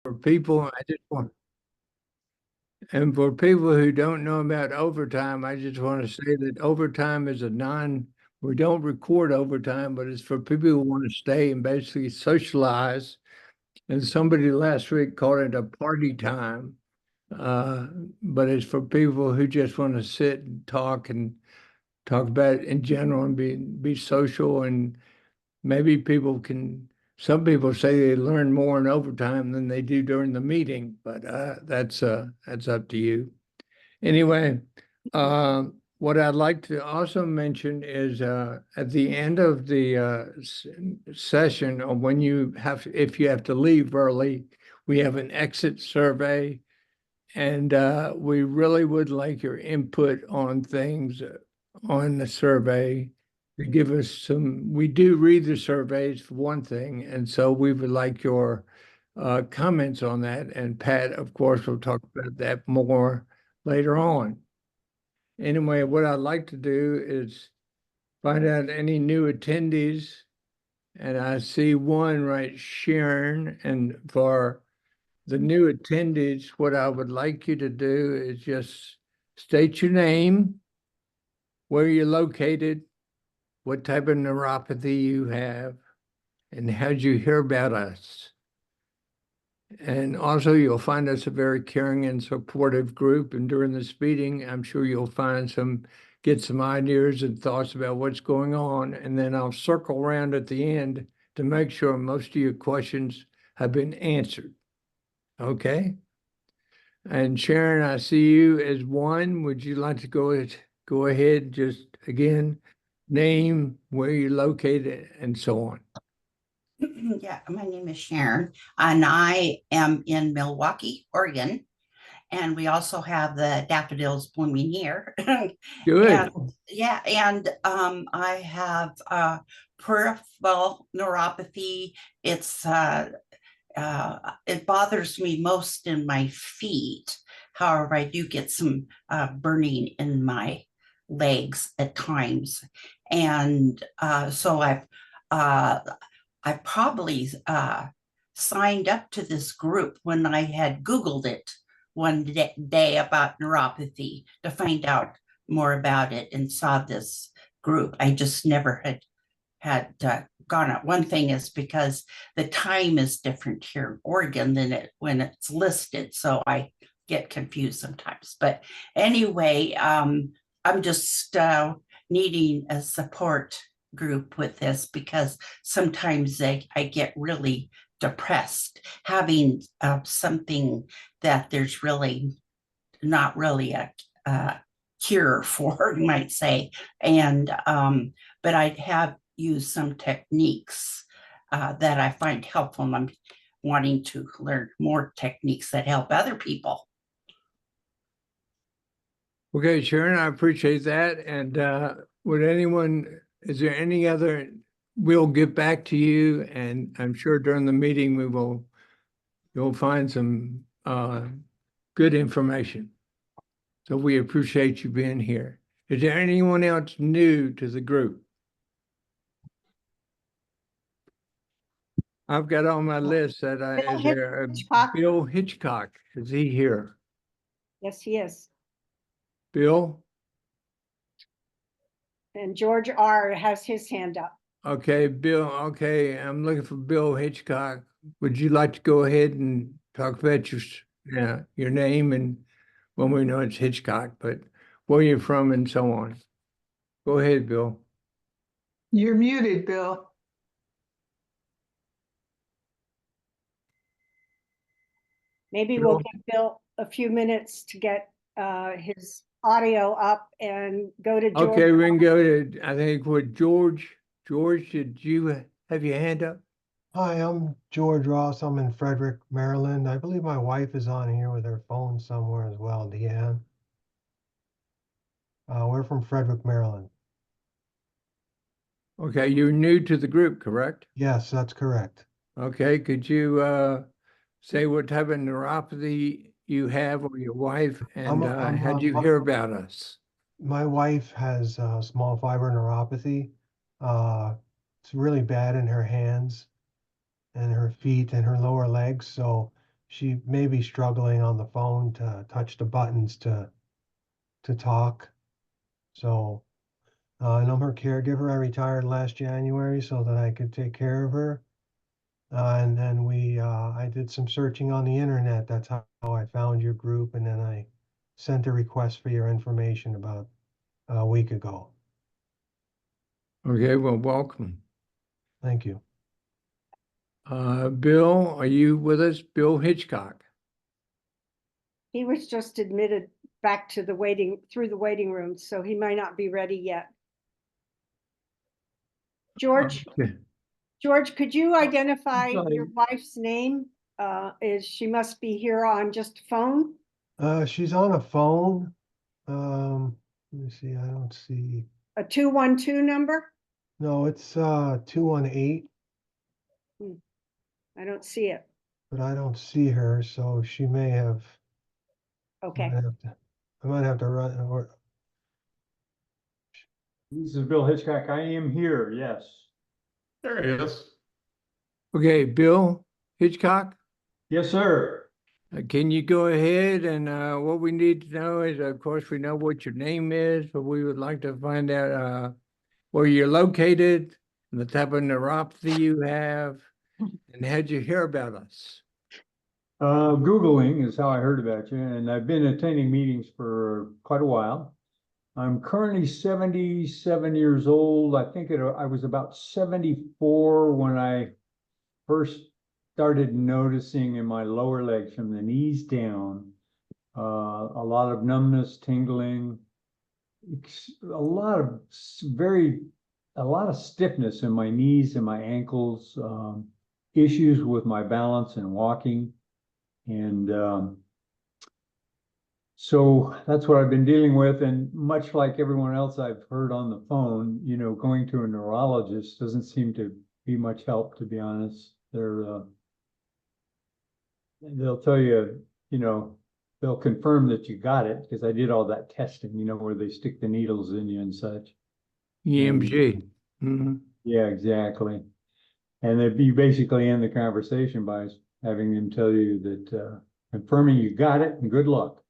For people, and for people who don't know about overtime, I just want to say that overtime is we don't record overtime, but it's for people who want to stay and basically socialize. And somebody last week called it a party time. Uh, but it's for people who just want to sit and talk about it in general and be social, and maybe some people say they learn more in overtime than they do during the meeting, but that's up to you. Anyway, what I'd like to also mention is at the end of the session, or if you have to leave early, we have an exit survey, and we really would like your input on things on the survey to give us we do read the surveys for one thing, and so we would like your comments on that. And Pat, of course, will talk about that more later on. Anyway, what I'd like to do is find out any new attendees. And I see one, right, Sharon. And for the new attendees, what I would like you to do is just state your name, where you're located, what type of neuropathy you have, and how'd you hear about us. And also, you'll find us a very caring and supportive group. And during this meeting, I'm sure you'll get some ideas and thoughts about what's going on. And then I'll circle around at the end to make sure most of your questions have been answered. Okay? And Sharon, I see you as one. Would you like to go ahead, just again, name, where you're located, and so on? Yeah, my name is Sharon, and I am in Milwaukee, Oregon. And we also have the daffodils blooming here. Good. I have peripheral neuropathy. It bothers me most in my feet. However, I do get some burning in my legs at times, and so I probably signed up to this group when I had Googled it one day about neuropathy to find out more about it, and saw this group. I just never had gone out. One thing is because the time is different here in Oregon than when it's listed, so I get confused sometimes. But anyway, I'm just needing a support group with this, because sometimes I get really depressed having something that there's really not really a cure for, you might say. And but I have used some techniques that I find helpful, and I'm wanting to learn more techniques that help other people. Okay, Sharon, I appreciate that. And is there any other, we'll get back to you, and I'm sure during the meeting you'll find some good information. So we appreciate you being here. Is there anyone else new to the group? I've got on my list that is there Bill Hitchcock? Is he here? Yes, he is. Bill? And George R. has his hand up. Okay, Bill. Okay, I'm looking for Bill Hitchcock. Would you like to go ahead and talk about your name, and well, we know it's Hitchcock, but where you're from and so on? Go ahead, Bill. You're muted, Bill. Maybe we'll give Bill a few minutes to get his audio up and go to George. Okay, we can go to, I think, with George. George, did you have your hand up? Hi, I'm George Ross. I'm in Frederick, Maryland. I believe my wife is on here with her phone somewhere as well, Deanne. We're from Frederick, Maryland. Okay, you're new to the group, correct? Yes, that's correct. Okay, could you say what type of neuropathy you have, or your wife, and how did you hear about us? My wife has small fiber neuropathy. It's really bad in her hands and her feet and her lower legs. So she may be struggling on the phone to touch the buttons to talk. So and I'm her caregiver. I retired last January so that I could take care of her. And then I did some searching on the internet. That's how I found your group. And then I sent a request for your information about a week ago. Okay, well, welcome. Thank you. Bill, are you with us? Bill Hitchcock. He was just admitted back to through the waiting room, so he might not be ready yet. George, Okay. George, could you identify sorry. your wife's name? She must be here on just phone. She's on a phone. Let me see. I don't see. A 212 number? No, it's 218, I don't see it. but I don't see her, so she may have. Okay. I might have to run. Or, This is Bill Hitchcock. I am here, yes. There he is. Okay, Bill Hitchcock, Yes, sir. can you go ahead and what we need to know is, of course, we know what your name is, but we would like to find out where you're located and the type of neuropathy you have, and how'd you hear about us? Googling is how I heard about you, and I've been attending meetings for quite a while. I'm currently 77 years old. I think I was about 74 when I first started noticing in my lower legs from the knees down, a lot of numbness, tingling, a lot of stiffness in my knees and my ankles, issues with my balance and walking. And so that's what I've been dealing with. And much like everyone else I've heard on the phone, you know, going to a neurologist doesn't seem to be much help, to be honest. They'll tell you, you know, they'll confirm that you got it because I did all that testing, you know, where they stick the needles in you and such. EMG. Mhm. Yeah, exactly. And you basically end the conversation by having them tell you that confirming you got it and good luck.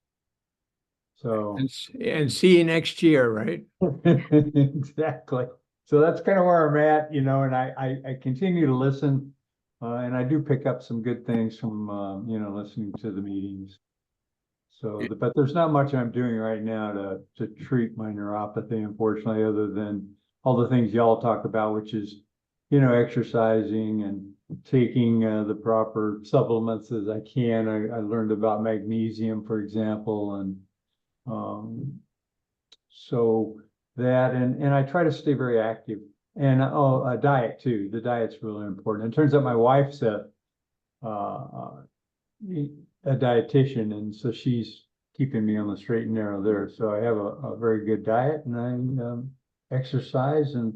So And see you next year, right? exactly. So that's kind of where I'm at, you know, and I continue to listen, and I do pick up some good things from you know, listening to the meetings. So, but there's not much I'm doing right now to treat my neuropathy, unfortunately, other than all the things y'all talk about, which is, you know, exercising and taking the proper supplements as I can. I learned about magnesium, for example, and so that, and I try to stay very active, and diet too. The diet's really important. It turns out my wife's a dietitian, and so she's keeping me on the straight and narrow there. So I have a very good diet, and I exercise, and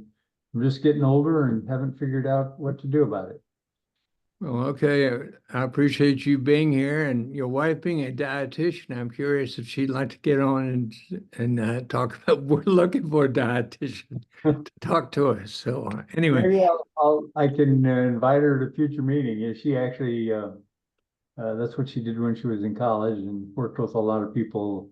I'm just getting older and haven't figured out what to do about it. Well, okay, I appreciate you being here and your wife being a dietitian. I'm curious if she'd like to get on and talk about, we're looking for a dietitian to talk to us. So anyway, Maybe I can invite her to a future meeting. Yeah, she actually that's what she did when she was in college and worked with a lot of people.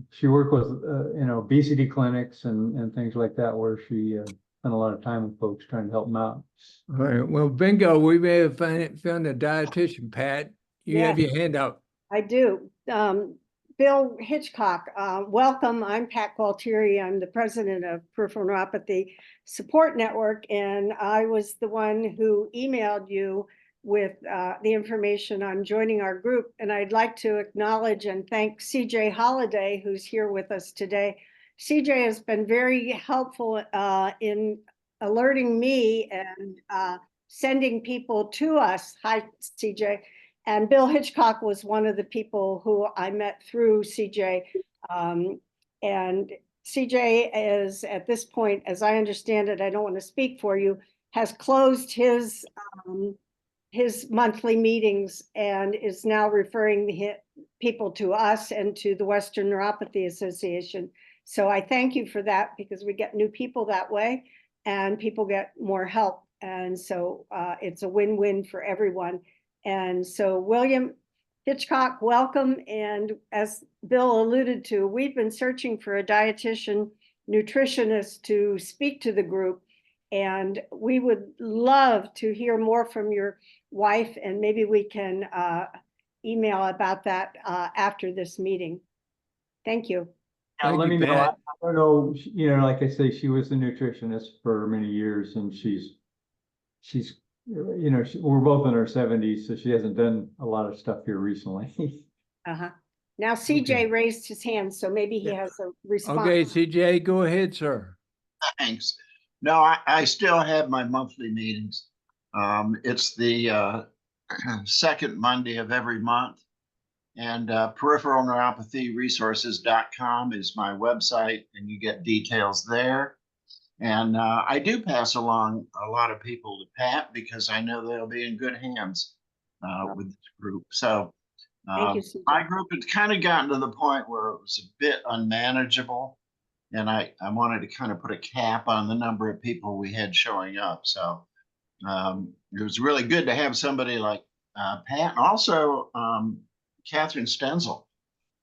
She worked with you know, obesity clinics and things like that, where she spent a lot of time with folks trying to help them out. all right, well, bingo, we may have found a dietitian. Pat, you have Yes. your hand up. I do. Bill Hitchcock, welcome. I'm Pat Gualtieri. I'm the president of Peripheral Neuropathy Support Network, and I was the one who emailed you with the information on joining our group. And I'd like to acknowledge and thank CJ Holiday, who's here with us today. CJ has been very helpful in alerting me and sending people to us. Hi, CJ. And Bill Hitchcock was one of the people who I met through CJ. And CJ is at this point, as I understand it, I don't want to speak for you, has closed his monthly meetings and is now referring people to us and to the Western Neuropathy Association. So I thank you for that, because we get new people that way and people get more help. And so it's a win-win for everyone. And so William Hitchcock, welcome. And as Bill alluded to, we've been searching for a dietitian nutritionist to speak to the group. And we would love to hear more from your wife, and maybe we can email about that after this meeting. Thank you. Yeah, Thank let you, me know. I Pat. don't know, you know, like I say, she was a nutritionist for many years and she's, you know, we're both in our 70s, so she hasn't done a lot of stuff here recently. Uh-huh. Now CJ raised his hand, so maybe he Yeah. has a response. Okay, CJ, go ahead, sir. Thanks. No, I still have my monthly meetings. It's the second Monday of every month. And peripheralneuropathyresources.com is my website, and you get details there. And I do pass along a lot of people to Pat because I know they'll be in good hands with this group. So Thank you, CJ. my group had kind of gotten to the point where it was a bit unmanageable. And I wanted to kind of put a cap on the number of people we had showing up. So it was really good to have somebody like Pat, and also Catherine Stenzel.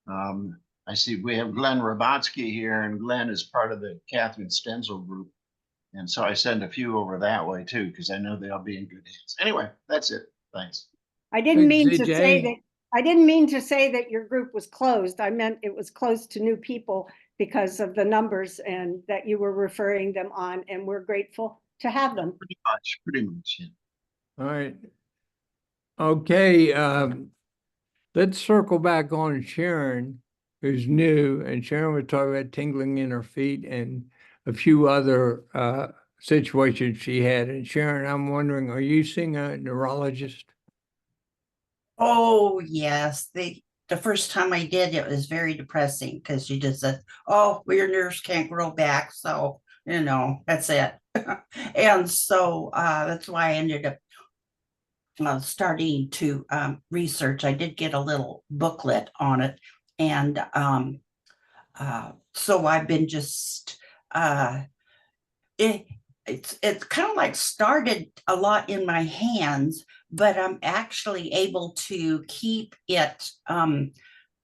I see we have Glenn Robotsky here, and Glenn is part of the Catherine Stenzel group. And so I send a few over that way too, because I know they'll be in good hands. Anyway, that's it. Thanks. I didn't Thanks, mean to say CJ. that. I didn't mean to say that your group was closed. I meant it was closed to new people because of the numbers and that you were referring them on, and we're grateful to have them. Pretty much. Yeah. All right. Okay, let's circle back on Sharon, who's new, and Sharon was talking about tingling in her feet and a few other situations she had. And Sharon, I'm wondering, are you seeing a neurologist? Oh, yes. The first time I did, it was very depressing because she just said, oh, well, your nerves can't grow back. So, you know, that's it. And so that's why I ended up starting to research. I did get a little booklet on it. And so I've been just, it's kind of like started a lot in my hands, but I'm actually able to keep it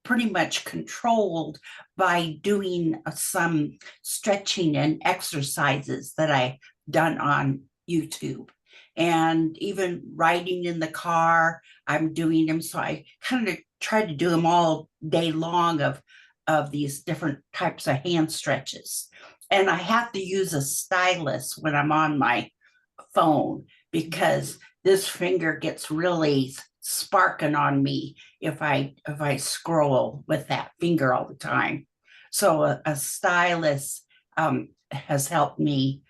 pretty much controlled by doing some stretching and exercises that I've done on YouTube. And even riding in the car, I'm doing them. So I kind of try to do them all day long of these different types of hand stretches. And I have to use a stylus when I'm on my phone because this finger gets really sparking on me if I scroll with that finger all the time. So a stylus has helped me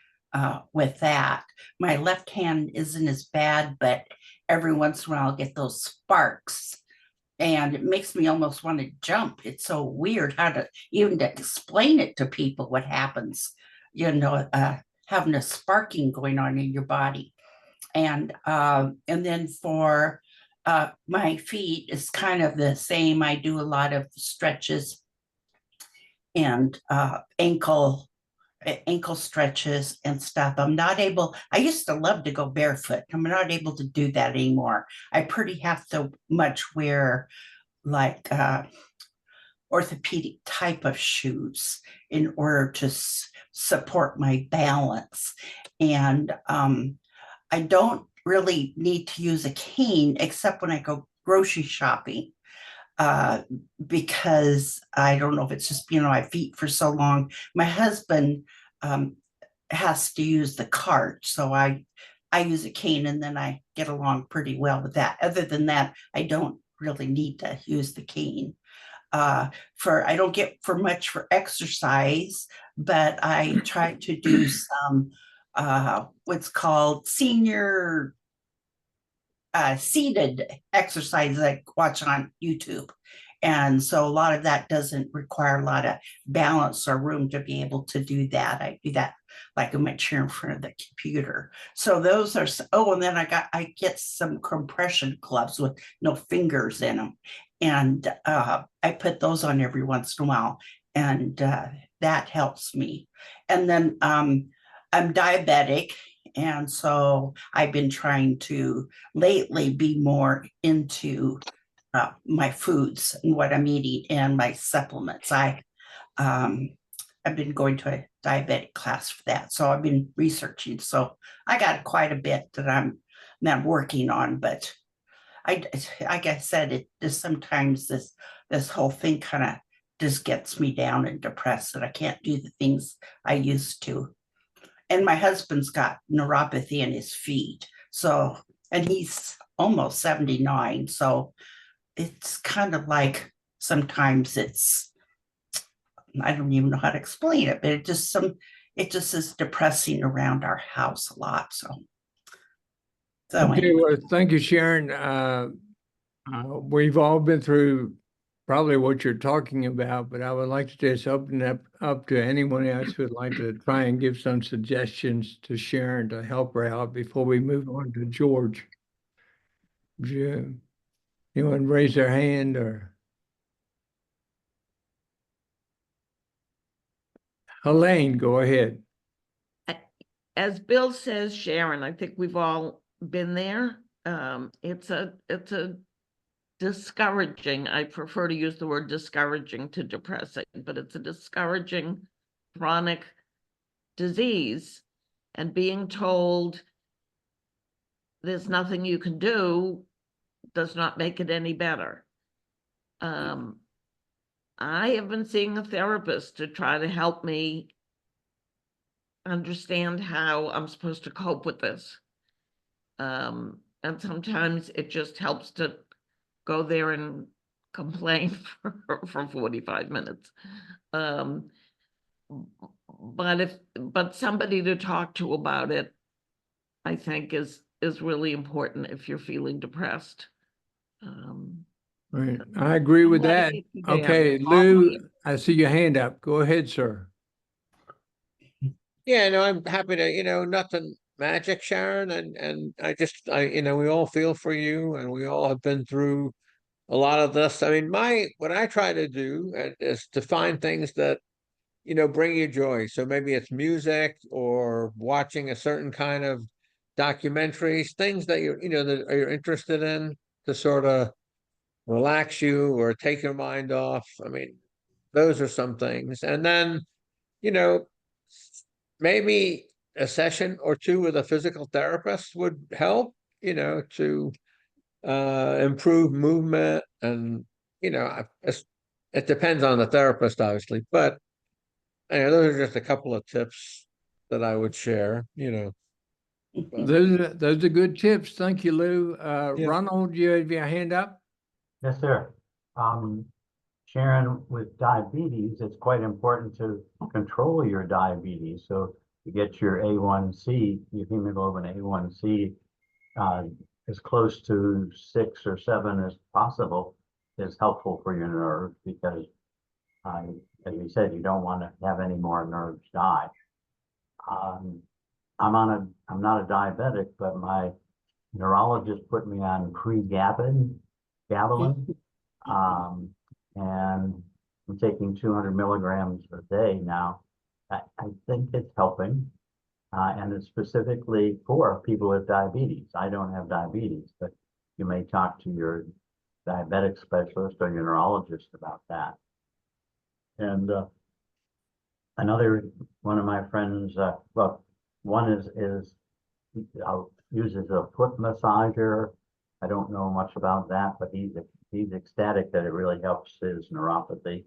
with that. My left hand isn't as bad, but every once in a while I'll get those sparks. And it makes me almost want to jump. It's so weird how to even to explain it to people what happens, you know, having a sparking going on in your body. And then for my feet, it's kind of the same. I do a lot of stretches and ankle stretches and stuff. I'm not able, I used to love to go barefoot. I'm not able to do that anymore. I pretty have to much wear like orthopedic type of shoes in order to support my balance. And I don't really need to use a cane except when I go grocery shopping. Because I don't know if it's just, you know, my feet for so long. My husband has to use the cart, so I use a cane and then I get along pretty well with that. Other than that, I don't really need to use the cane. I don't get for much for exercise, but I try to do some what's called senior seated exercises I watch on YouTube. And so a lot of that doesn't require a lot of balance or room to be able to do that. I do that like in my chair in front of the computer. So those are, oh, and then I get some compression gloves with no fingers in them. And I put those on every once in a while. And that helps me. And then I'm diabetic And so I've been trying to lately be more into my foods and what I'm eating and my supplements. Um, I've been going to a diabetic class for that, so I've been researching. So I got quite a bit that I'm working on, but like I said, it just sometimes this whole thing kind of just gets me down and depressed that I can't do the things I used to. And my husband's got neuropathy in his feet, so and he's almost 79, so it's kind of like sometimes I don't even know how to explain it, but it just is depressing around our house a lot. So Okay, anyway. well, thank you, Sharon. We've all been through probably what you're talking about, but I would like to just open up to anyone else who would like to try and give some suggestions to Sharon to help her out before we move on to George. Anyone raise their hand or? Helene, go ahead. As Bill says, Sharon, I think we've all been there. It's a discouraging, I prefer to use the word discouraging to depressing, but it's a discouraging chronic disease, and being told there's nothing you can do does not make it any better. I have been seeing a therapist to try to help me understand how I'm supposed to cope with this. And sometimes it just helps to go there and complain for 45 minutes. But somebody to talk to about it, I think is really important if you're feeling depressed. Right. I agree with that. Okay, Lou, I see your hand up. Go ahead, sir. Yeah, no, I'm happy to, nothing magic, Sharon, and we all feel for you, and we all have been through a lot of this. I mean, what I try to do is to find things that, bring you joy. So maybe it's music or watching a certain kind of documentaries, things that you're interested in to sort of relax you or take your mind off. I mean, those are some things. And then, you know, maybe a session or two with a physical therapist would help, to improve movement. And, it depends on the therapist, obviously, but those are just a couple of tips that I would share. But, Those are good tips. Thank you, Lou. Yeah. Ronald, you have your hand up? Yes, sir. Sharon, with diabetes, it's quite important to control your diabetes. So you get your A1C, your hemoglobin A1C, as close to 6 or 7 as possible is helpful for your nerves because, as you said, you don't want to have any more nerves die. I'm not a diabetic, but my neurologist put me on pregabalin, and I'm taking 200 milligrams a day now. I think it's helping, and it's specifically for people with diabetes. I don't have diabetes, but you may talk to your diabetic specialist or your neurologist about that. And another one of my friends, one uses a foot massager. I don't know much about that, but he's ecstatic that it really helps his neuropathy.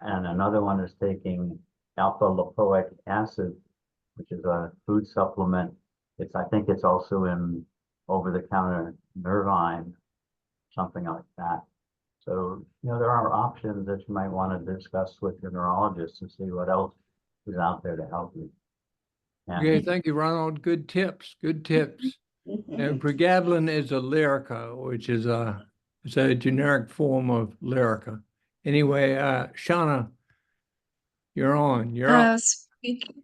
And another one is taking alpha lipoic acid, which is a food supplement. I think it's also in over-the-counter Nervine, something like that. So, there are options that you might want to discuss with your neurologist to see what else is out there to help you. Okay, thank you, Ronald. Good tips. Good tips. And pregabalin is a Lyrica, which is it's a generic form of Lyrica. Anyway, Shauna, you're on. You're up.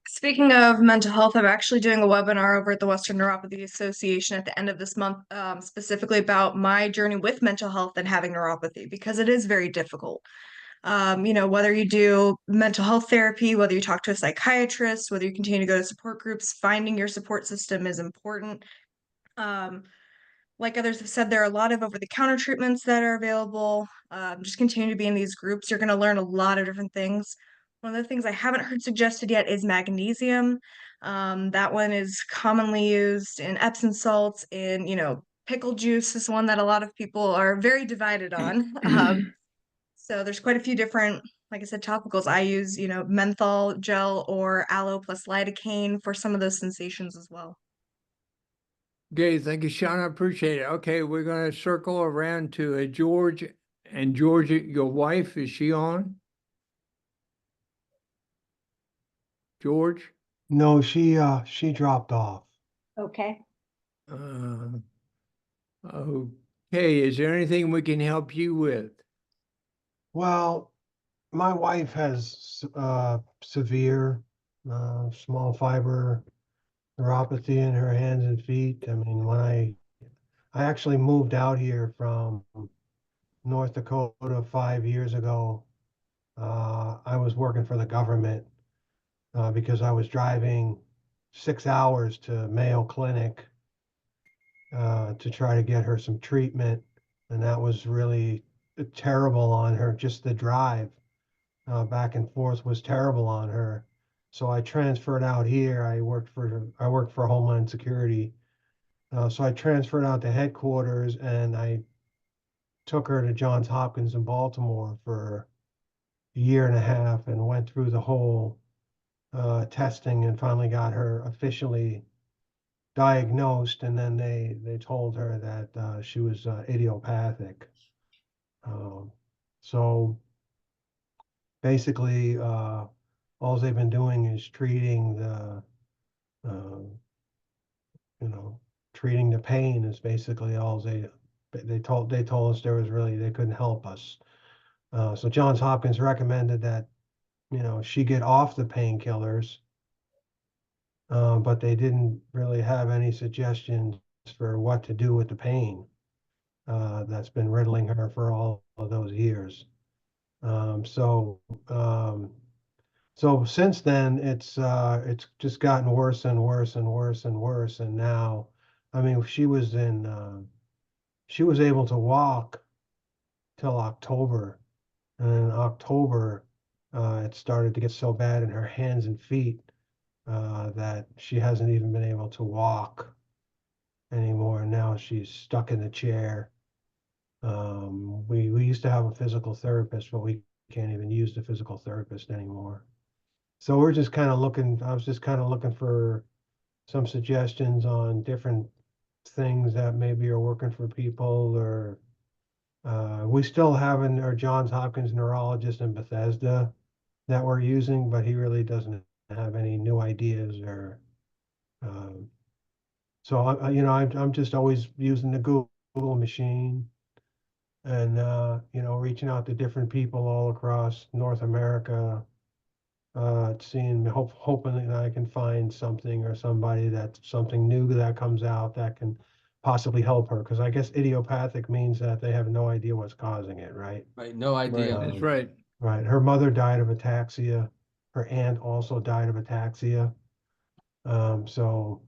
Speaking of mental health, I'm actually doing a webinar over at the Western Neuropathy Association at the end of this month, specifically about my journey with mental health and having neuropathy, because it is very difficult. Whether you do mental health therapy, whether you talk to a psychiatrist, whether you continue to go to support groups, finding your support system is important. Like others have said, there are a lot of over-the-counter treatments that are available. Just continue to be in these groups. You're going to learn a lot of different things. One of the things I haven't heard suggested yet is magnesium. That one is commonly used in Epsom salts, pickle juice is one that a lot of people are very divided on. So there's quite a few different, like I said, topicals. I use, menthol gel or aloe plus lidocaine for some of those sensations as well. Okay, thank you, Sean. I appreciate it. Okay, we're gonna circle around to George. And George, your wife, is she on? George? No, she dropped off. Okay. Uh, okay, is there anything we can help you with? Well, my wife has severe small fiber neuropathy in her hands and feet. I mean, when I actually moved out here from North Dakota 5 years ago, I was working for the government because I was driving 6 hours to Mayo Clinic to try to get her some treatment, and that was really terrible on her. Just the drive back and forth was terrible on her. So I transferred out here. I worked for Homeland Security. So I transferred out to headquarters, and I took her to Johns Hopkins in Baltimore for a year and a half and went through the whole testing and finally got her officially diagnosed. And then they told her that she was idiopathic. So basically, all they've been doing is treating uh, treating the pain is basically all they told us they couldn't help us. So Johns Hopkins recommended that she get off the painkillers, but they didn't really have any suggestions for what to do with the pain that's been riddling her for all of those years. So since then, it's just gotten worse and worse and worse and worse. And now, I mean, she was able to walk till October, and in October, it started to get so bad in her hands and feet that she hasn't even been able to walk anymore. And now she's stuck in a chair. We used to have a physical therapist, but we can't even use the physical therapist anymore. So we're just kind of looking, I was just kind of looking for some suggestions on different things that maybe are working for people, or we still have our Johns Hopkins neurologist in Bethesda that we're using, but he really doesn't have any new ideas or so I'm just always using the Google machine and reaching out to different people all across North America, hoping that I can find something or something new that comes out that can possibly help her. Because I guess idiopathic means that they have no idea what's causing it, right? Right, no idea. That's right. Right. Her mother died of ataxia. Her aunt also died of ataxia. So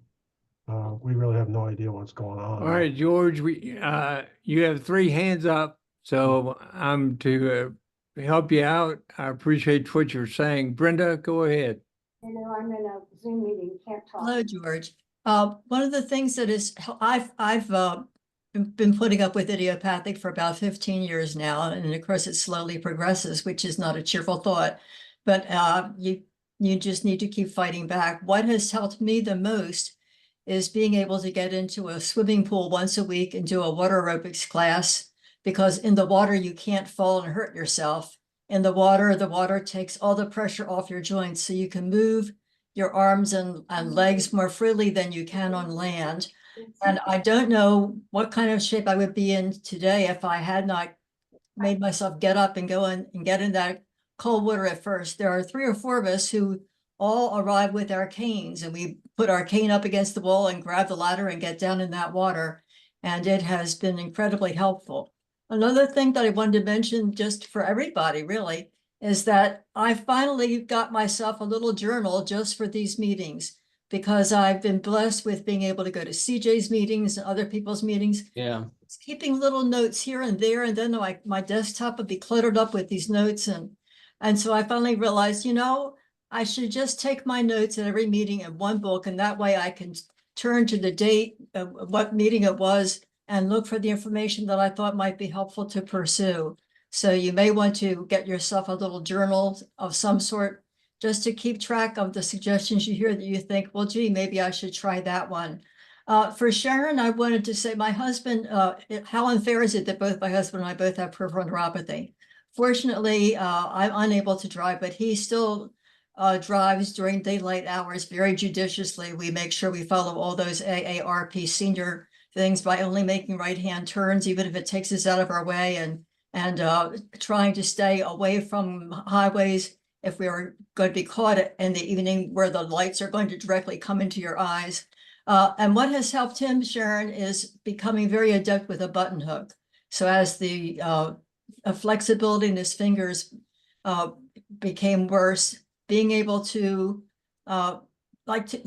we really have no idea what's going on. All right, George, you have 3 hands up, so I'm to help you out. I appreciate what you're saying. Brenda, go ahead. I'm in a Zoom meeting, can't talk. Hello, George. One of the things that is, I've been putting up with idiopathic for about 15 years now, and of course it slowly progresses, which is not a cheerful thought, but you just need to keep fighting back. What has helped me the most is being able to get into a swimming pool once a week and do a water aerobics class, because in the water you can't fall and hurt yourself. In the water takes all the pressure off your joints, so you can move your arms and legs more freely than you can on land. And I don't know what kind of shape I would be in today if I had not made myself get up and go in and get in that cold water at first. There are 3 or 4 of us who all arrive with our canes, and we put our cane up against the wall and grab the ladder and get down in that water. And it has been incredibly helpful. Another thing that I wanted to mention just for everybody really is that I finally got myself a little journal just for these meetings because I've been blessed with being able to go to CJ's meetings and other people's meetings. Yeah. It's keeping little notes here and there, and then my desktop would be cluttered up with these notes, and so I finally realized, I should just take my notes at every meeting in one book, and that way I can turn to the date of what meeting it was and look for the information that I thought might be helpful to pursue. So you may want to get yourself a little journal of some sort just to keep track of the suggestions you hear that you think, well, gee, maybe I should try that one. For Sharon, I wanted to say my husband, how unfair is it that both my husband and I both have peripheral neuropathy? Fortunately, I'm unable to drive, but he still drives during daylight hours very judiciously. We make sure we follow all those AARP senior things by only making right-hand turns, even if it takes us out of our way, and trying to stay away from highways if we are going to be caught in the evening where the lights are going to directly come into your eyes. And what has helped him, Sharon, is becoming very adept with a button hook. So as the flexibility in his fingers became worse, being able to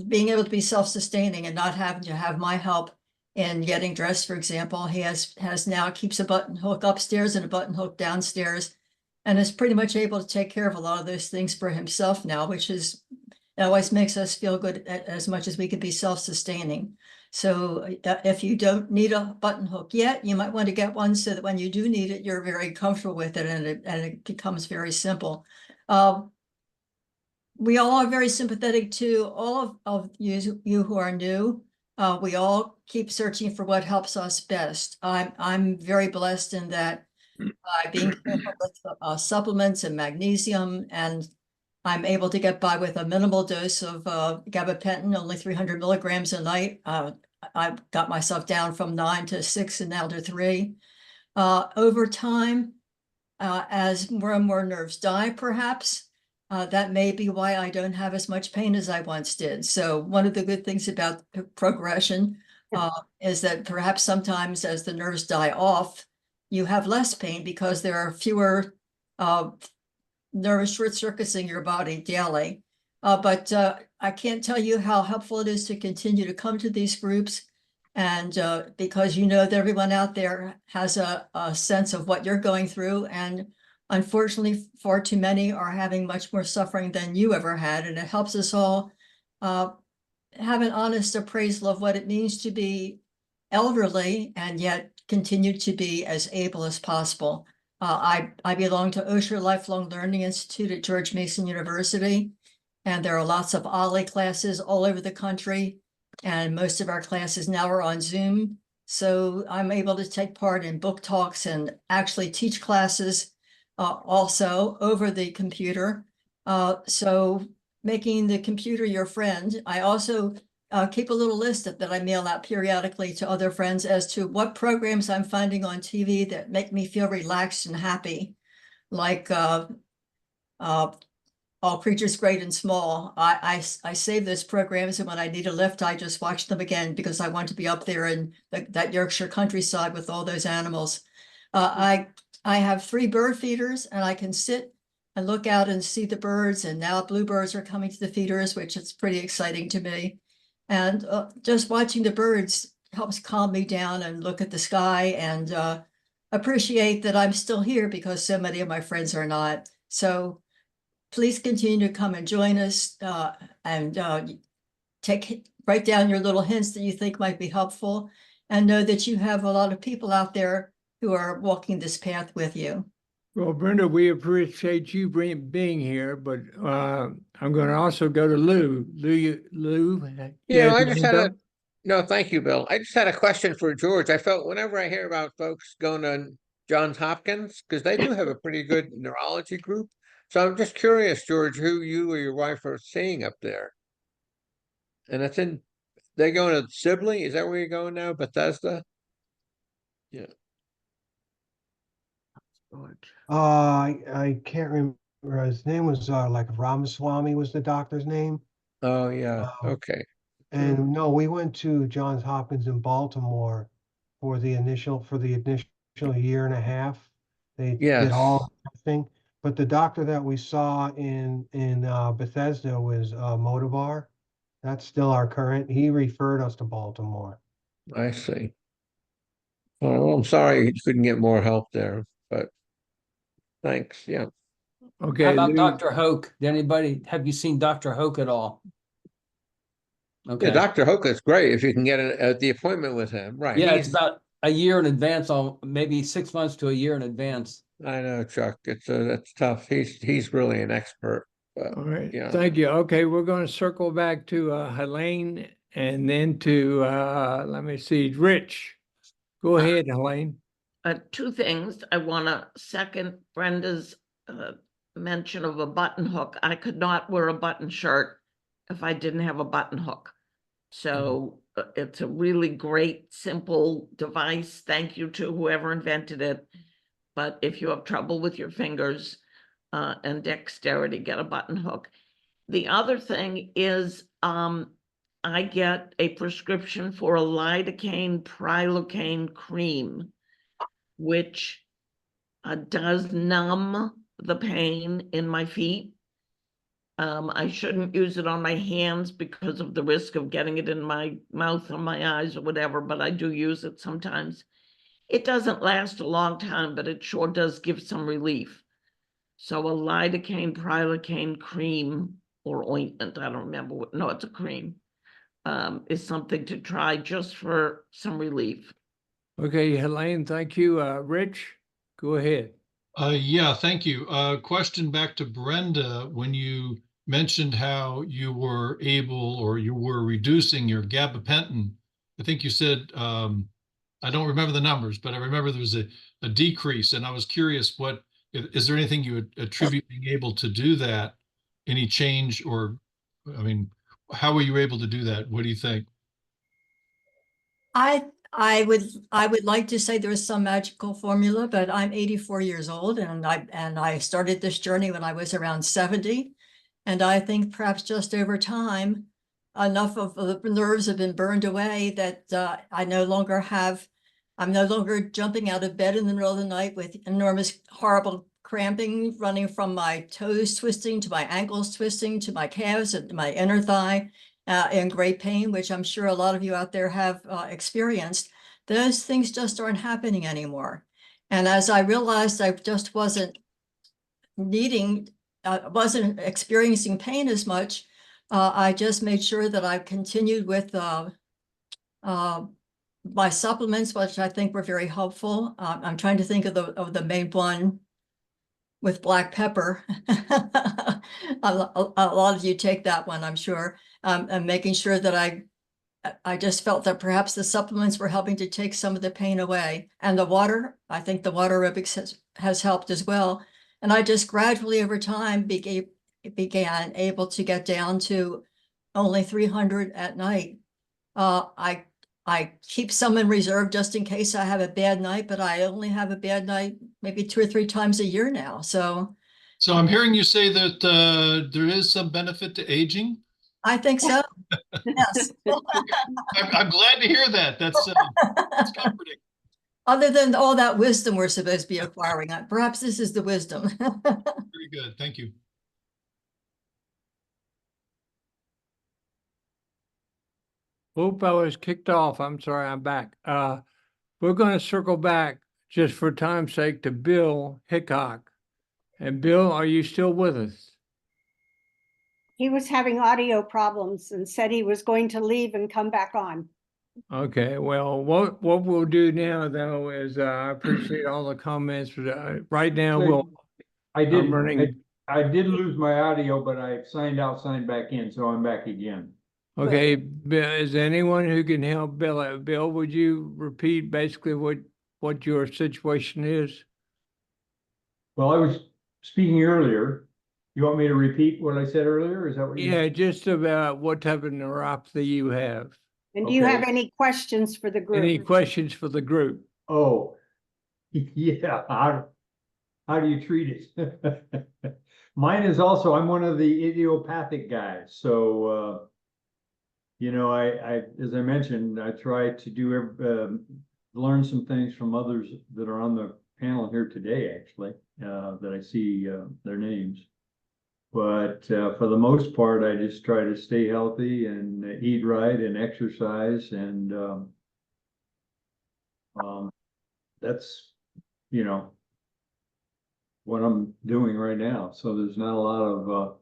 being able to be self-sustaining and not having to have my help in getting dressed, for example, he has now keeps a button hook upstairs and a button hook downstairs, and is pretty much able to take care of a lot of those things for himself now, which is it always makes us feel good as much as we can be self-sustaining. So if you don't need a button hook yet, you might want to get one so that when you do need it, you're very comfortable with it, and it becomes very simple. We all are very sympathetic to all of you who are new. We all keep searching for what helps us best. I'm very blessed in that by being careful with supplements and magnesium, and I'm able to get by with a minimal dose of gabapentin, only 300 milligrams a night. I got myself down from 9 to 6 and now to 3. Over time, as more and more nerves die, perhaps, that may be why I don't have as much pain as I once did. So one of the good things about progression is that perhaps sometimes as the nerves die off, you have less pain because there are fewer nerves short circuiting your body daily. But I can't tell you how helpful it is to continue to come to these groups. And because you know that everyone out there has a sense of what you're going through. And unfortunately, far too many are having much more suffering than you ever had. And it helps us all have an honest appraisal of what it means to be elderly and yet continue to be as able as possible. I belong to Osher Lifelong Learning Institute at George Mason University, and there are lots of OLLI classes all over the country, and most of our classes now are on Zoom. So I'm able to take part in book talks and actually teach classes also over the computer. So making the computer your friend. I also keep a little list that I mail out periodically to other friends as to what programs I'm finding on TV that make me feel relaxed and happy, like All Creatures Great and Small. I save those programs, and when I need a lift, I just watch them again because I want to be up there in that Yorkshire countryside with all those animals. I have 3 bird feeders, and I can sit and look out and see the birds, and now bluebirds are coming to the feeders, which is pretty exciting to me. And just watching the birds helps calm me down and look at the sky and appreciate that I'm still here because so many of my friends are not. So please continue to come and join us and write down your little hints that you think might be helpful, and know that you have a lot of people out there who are walking this path with you. Well, Brenda, we appreciate you being here, but I'm going to also go to Lou. Lou, Yeah, have I your just hand had up? no, thank you, Bill. I just had a question for George. I felt whenever I hear about folks going to Johns Hopkins, because they do have a pretty good neurology group. So I'm just curious, George, who you or your wife are seeing up there. And they going to Sibley? Is that where you're going now? Bethesda? Yeah. I can't remember. His name was like Ramaswamy was the doctor's name. Oh, yeah. Um, Okay. And no, we went to Johns Hopkins in Baltimore for the initial actually a year and a half. They Yes. did all the testing, but the doctor that we saw in Bethesda was Motivar. That's still our current. He referred us to Baltimore. I see. Well, I'm sorry you couldn't get more help there, but thanks, yeah. How Okay, about Lou, Dr. Hoke? Did anybody, have you seen Dr. Hoke at all? Yeah, Okay. Dr. Hoka's great if you can get the appointment with him, right? Yeah, it's He's, about a year in advance, on maybe 6 months to a year in advance. I know, Chuck, that's tough. He's really an expert, but all right, yeah. thank you. Okay, we're going to circle back to Helene and then to, let me see, Rich. Go ahead, Helene. Two things. I want to second Brenda's mention of a button hook. I could not wear a button shirt if I didn't have a button hook. So it's a really great, simple device. Thank you to whoever invented it. But if you have trouble with your fingers and dexterity, get a button hook. The other thing is I get a prescription for a lidocaine prilocaine cream, which does numb the pain in my feet. I shouldn't use it on my hands because of the risk of getting it in my mouth or my eyes or whatever, but I do use it sometimes. It doesn't last a long time, but it sure does give some relief. So a lidocaine prilocaine cream or ointment, I don't remember what, no, it's a cream, is something to try just for some relief. Okay, Helene, thank you. Rich, go ahead. Yeah, thank you. Question back to Brenda, when you mentioned how you were able or you were reducing your gabapentin. I think you said, I don't remember the numbers, but I remember there was a decrease, and I was curious, is there anything you would attribute being able to do that? Any change, or, I mean, how were you able to do that? What do you think? I would like to say there is some magical formula, but I'm 84 years old and I started this journey when I was around 70. And I think perhaps just over time, enough of the nerves have been burned away that I'm no longer jumping out of bed in the middle of the night with enormous, horrible cramping running from my toes twisting to my ankles twisting to my calves and my inner thigh. In great pain, which I'm sure a lot of you out there have experienced. Those things just aren't happening anymore. And as I realized I just wasn't experiencing pain as much, I just made sure that I continued with my supplements, which I think were very helpful. I'm trying to think of the main one with black pepper. A lot of you take that one, I'm sure. And making sure that I just felt that perhaps the supplements were helping to take some of the pain away. And the water, I think the water aerobics has helped as well. And I just gradually over time began able to get down to only 300 at night. I keep some in reserve just in case I have a bad night, but I only have a bad night maybe 2 or 3 times a year now. So I'm hearing you say that there is some benefit to aging. I think so. Yes. I'm glad to hear that. That's comforting. Other than all that wisdom we're supposed to be acquiring, perhaps this is the wisdom. Very good. Thank you. Oop, I was kicked off. I'm sorry, I'm back. We're going to circle back just for time's sake to Bill Hickok. And Bill, are you still with us? He was having audio problems and said he was going to leave and come back on. Okay, well, what we'll do now though is I appreciate all the comments. Right now, I did, running. I did lose my audio, but I signed out, signed back in, so I'm back again. Okay, is there anyone who can help Bill out? Bill, would you repeat basically what your situation is? Well, I was speaking earlier. You want me to repeat what I said earlier? Is that what you? Yeah, just about what type of neuropathy you have. And do you have Okay. any questions for the Any group? questions for the group? Oh, yeah. How do you treat it? Mine is also, I'm one of the idiopathic guys. So, you know, I, as I mentioned, I try to do learned some things from others that are on the panel here today, actually, that I see their names. But for the most part, I just try to stay healthy and eat right and exercise, and that's, you know, what I'm doing right now. So there's not a lot of,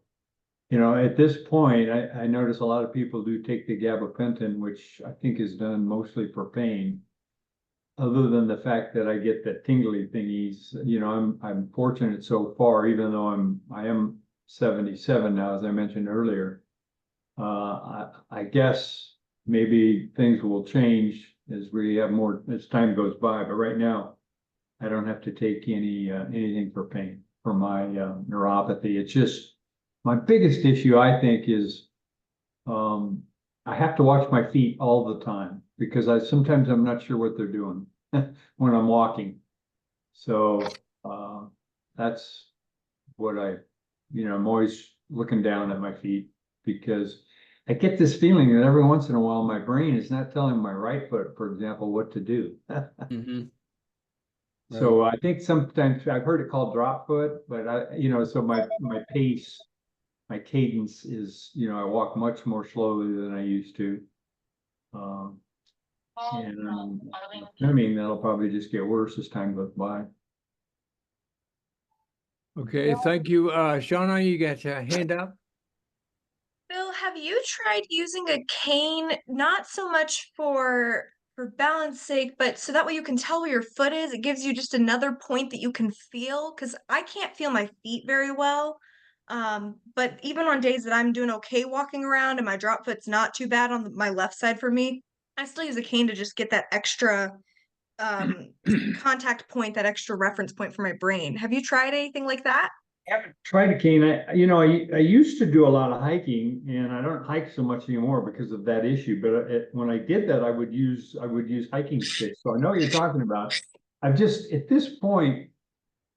you know, at this point, I notice a lot of people do take the gabapentin, which I think is done mostly for pain. Other than the fact that I get the tingly thingies, you know, I'm fortunate so far, even though I am 77 now, as I mentioned earlier. I guess maybe things will change as we have more, as time goes by, but right now I don't have to take anything for pain for my neuropathy. It's just my biggest issue, I think, is I have to watch my feet all the time because sometimes I'm not sure what they're doing when I'm walking. So that's what I'm always looking down at my feet because I get this feeling that every once in a while my brain is not telling my right foot, for example, what to do. Mhm. So I think sometimes I've heard it called drop foot, but so my pace, my cadence is, I walk much more slowly than I used to. And I'm assuming that'll probably just get worse as time goes by. Okay, thank you. Shauna, you got your hand up? Bill, have you tried using a cane, not so much for balance sake, but so that way you can tell where your foot is? It gives you just another point that you can feel, because I can't feel my feet very well. But even on days that I'm doing okay walking around and my drop foot's not too bad on my left side for me, I still use a cane to just get that extra contact point, that extra reference point for my brain. Have you tried anything like that? I haven't tried a cane. I used to do a lot of hiking, and I don't hike so much anymore because of that issue. But when I did that, I would use hiking sticks. So I know what you're talking about. I've just at this point,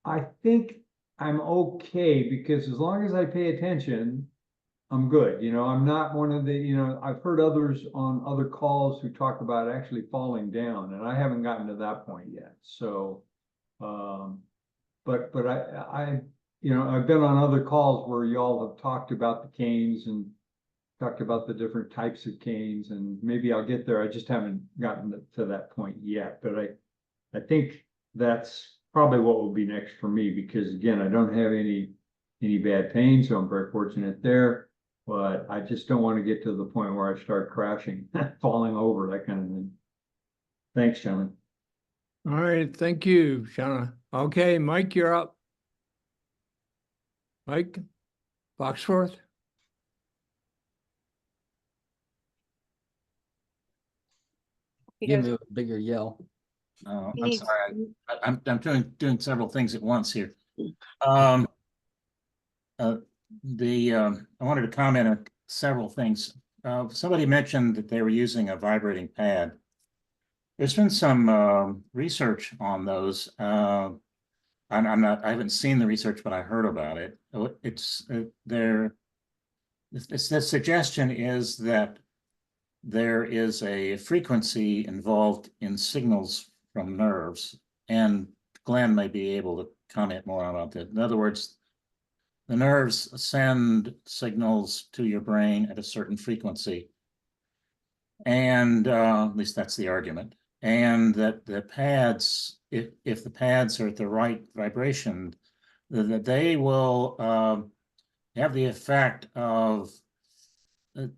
I think I'm okay because as long as I pay attention, I'm good. I'm not one of I've heard others on other calls who talk about actually falling down, and I haven't gotten to that point yet. So, but I've been on other calls where y'all have talked about the canes and talked about the different types of canes, and maybe I'll get there. I just haven't gotten to that point yet, but I think that's probably what will be next for me because again, I don't have any bad pain, so I'm very fortunate there. But I just don't want to get to the point where I start crashing, falling over, that kind of thing. Thanks, gentlemen. All right, thank you, Shauna. Okay, Mike, you're up. Mike Foxworth? Give me a bigger yell. He I'm needs- sorry. I'm doing several things at once here. I wanted to comment on several things. Somebody mentioned that they were using a vibrating pad. There's been some research on those. I haven't seen the research, but I heard about it. The suggestion is that there is a frequency involved in signals from nerves, and Glenn may be able to comment more about that. In other words, the nerves send signals to your brain at a certain frequency. And at least that's the argument. And that the pads, if the pads are at the right vibration, that they will have the effect of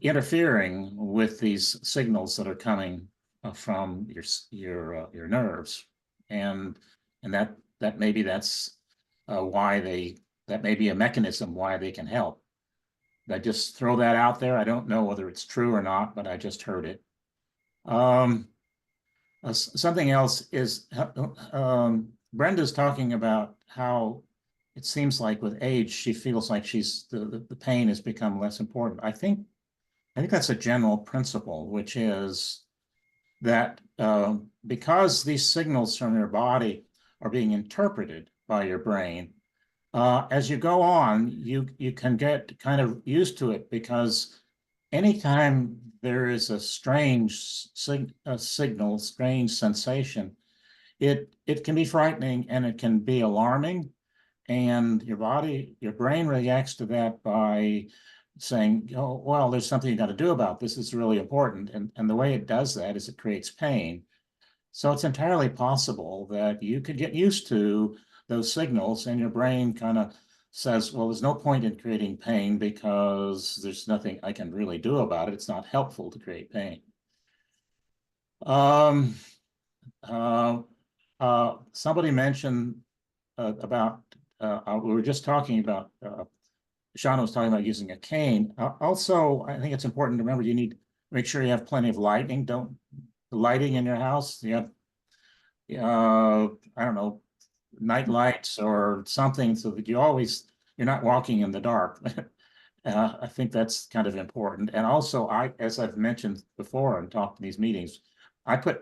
interfering with these signals that are coming from your nerves, and that maybe that's why that may be a mechanism why they can help. I just throw that out there. I don't know whether it's true or not, but I just heard it. Something else is Brenda's talking about how it seems like with age she feels like the pain has become less important. I think that's a general principle, which is that because these signals from your body are being interpreted by your brain, as you go on, you can get kind of used to it because anytime there is a strange signal, strange sensation, it can be frightening and it can be alarming. And your brain reacts to that by saying, oh, well, there's something you got to do about this. It's really important. And the way it does that is it creates pain. So it's entirely possible that you could get used to those signals and your brain kind of says, well, there's no point in creating pain because there's nothing I can really do about it. It's not helpful to create pain. Somebody mentioned about, we were just talking about, Shauna was talking about using a cane. Also, I think it's important to remember you need to make sure you have plenty of lighting. Lighting in your house. You have, I don't know, night lights or something so that you're not walking in the dark. I think that's kind of important. And also, as I've mentioned before and talked in these meetings, I've got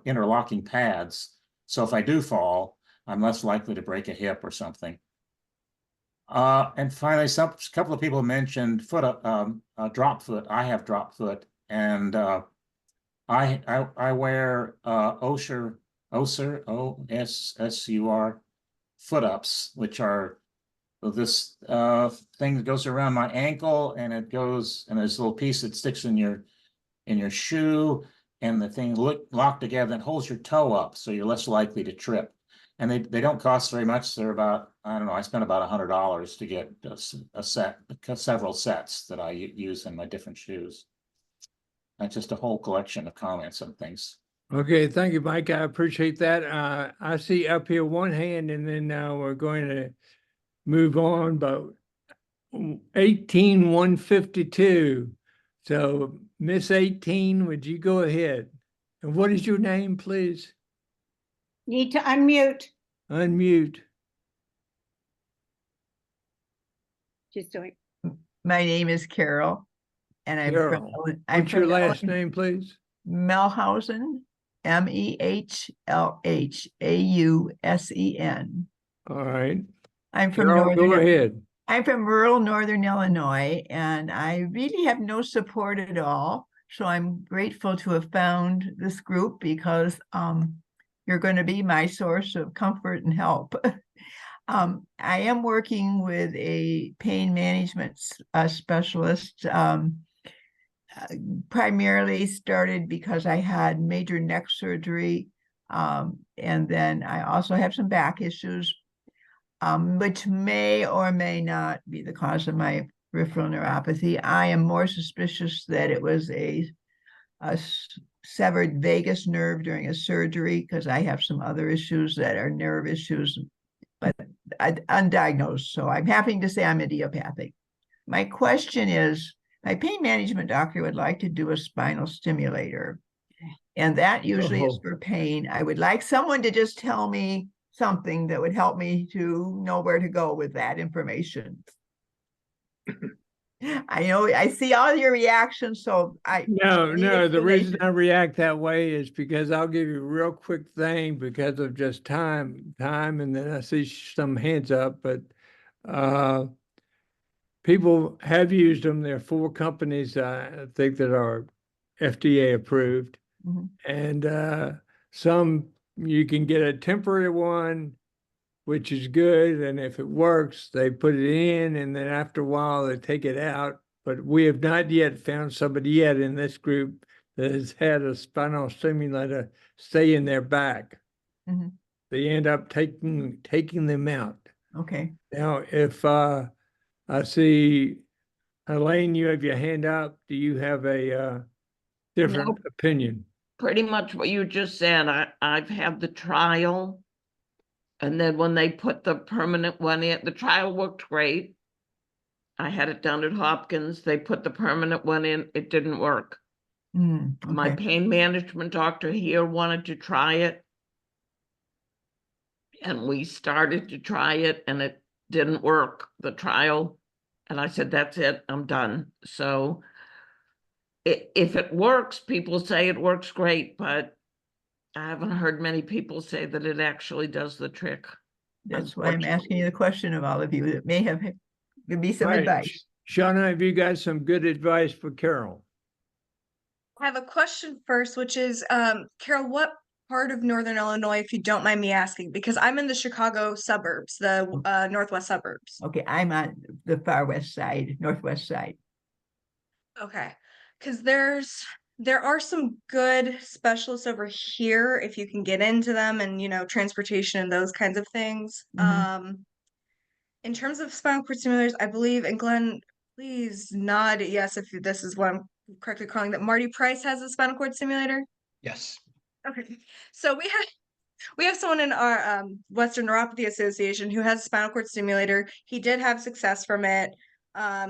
interlocking pads. So if I do fall, I'm less likely to break a hip or something. And finally, a couple of people mentioned drop foot. I have drop foot, and I wear OSUR, OSSUR foot ups, which are this thing that goes around my ankle, and there's a little piece that sticks in your shoe, and the thing locked together and holds your toe up, so you're less likely to trip. And they don't cost very much. They're about, I don't know, I spent about $100 to get a set, several sets that I use in my different shoes. That's just a whole collection of comments and things. Okay, thank you, Mike. I appreciate that. I see up here one hand, and then we're going to move on, but 18152. So Miss 18, would you go ahead? And what is your name, please? Need to unmute. Unmute. Just doing. My name is Carol, and I'm Carol. from. What's your last name, please? Melhausen, Mehlhausen. All right. I'm from Carol, go ahead. I'm from rural northern Illinois, and I really have no support at all. So I'm grateful to have found this group because you're going to be my source of comfort and help. I am working with a pain management specialist. Primarily started because I had major neck surgery, and then I also have some back issues, which may or may not be the cause of my peripheral neuropathy. I am more suspicious that it was a severed vagus nerve during a surgery because I have some other issues that are nerve issues, but undiagnosed. So I'm happy to say I'm idiopathic. My question is, my pain management doctor would like to do a spinal stimulator, and that usually is for pain. I would like someone to just tell me something that would help me to know where to go with that information. I know I see all your reactions, so No, the reason I react that way is because I'll give you a real quick thing because of just time, and then I see some hands up, but people have used them. There are 4 companies I think that are FDA approved, and some you can get a temporary one, which is good. And if it works, they put it in, and then after a while they take it out. But we have not yet found somebody yet in this group that has had a spinal stimulator stay in their back. They end up taking them out. Okay. Now, if I see Elaine, you have your hand up. Do you have a different opinion? Pretty much what you just said. I've had the trial, and then when they put the permanent one in, the trial worked great. I had it done at Hopkins. They put the permanent one in. It didn't work. My pain management doctor here wanted to try it, and we started to try it, and it didn't work, the trial. And I said, that's it, I'm done. So if it works, people say it works great, but I haven't heard many people say that it actually does the trick. That's why I'm asking you the question of all of you. That may have give me some advice. Shauna, have you got some good advice for Carol? I have a question first, which is, Carol, what part of Northern Illinois, if you don't mind me asking, because I'm in the Chicago suburbs, the northwest suburbs. Okay, I'm on the far west side, northwest side. Okay, because there are some good specialists over here if you can get into them, and transportation and those kinds of things. In terms of spinal cord stimulators, I believe, and Glenn, please nod yes if this is what I'm correctly calling, that Marty Price has a spinal cord stimulator. Yes. Okay, so we have someone in our Western Neuropathy Association who has a spinal cord stimulator. He did have success from it.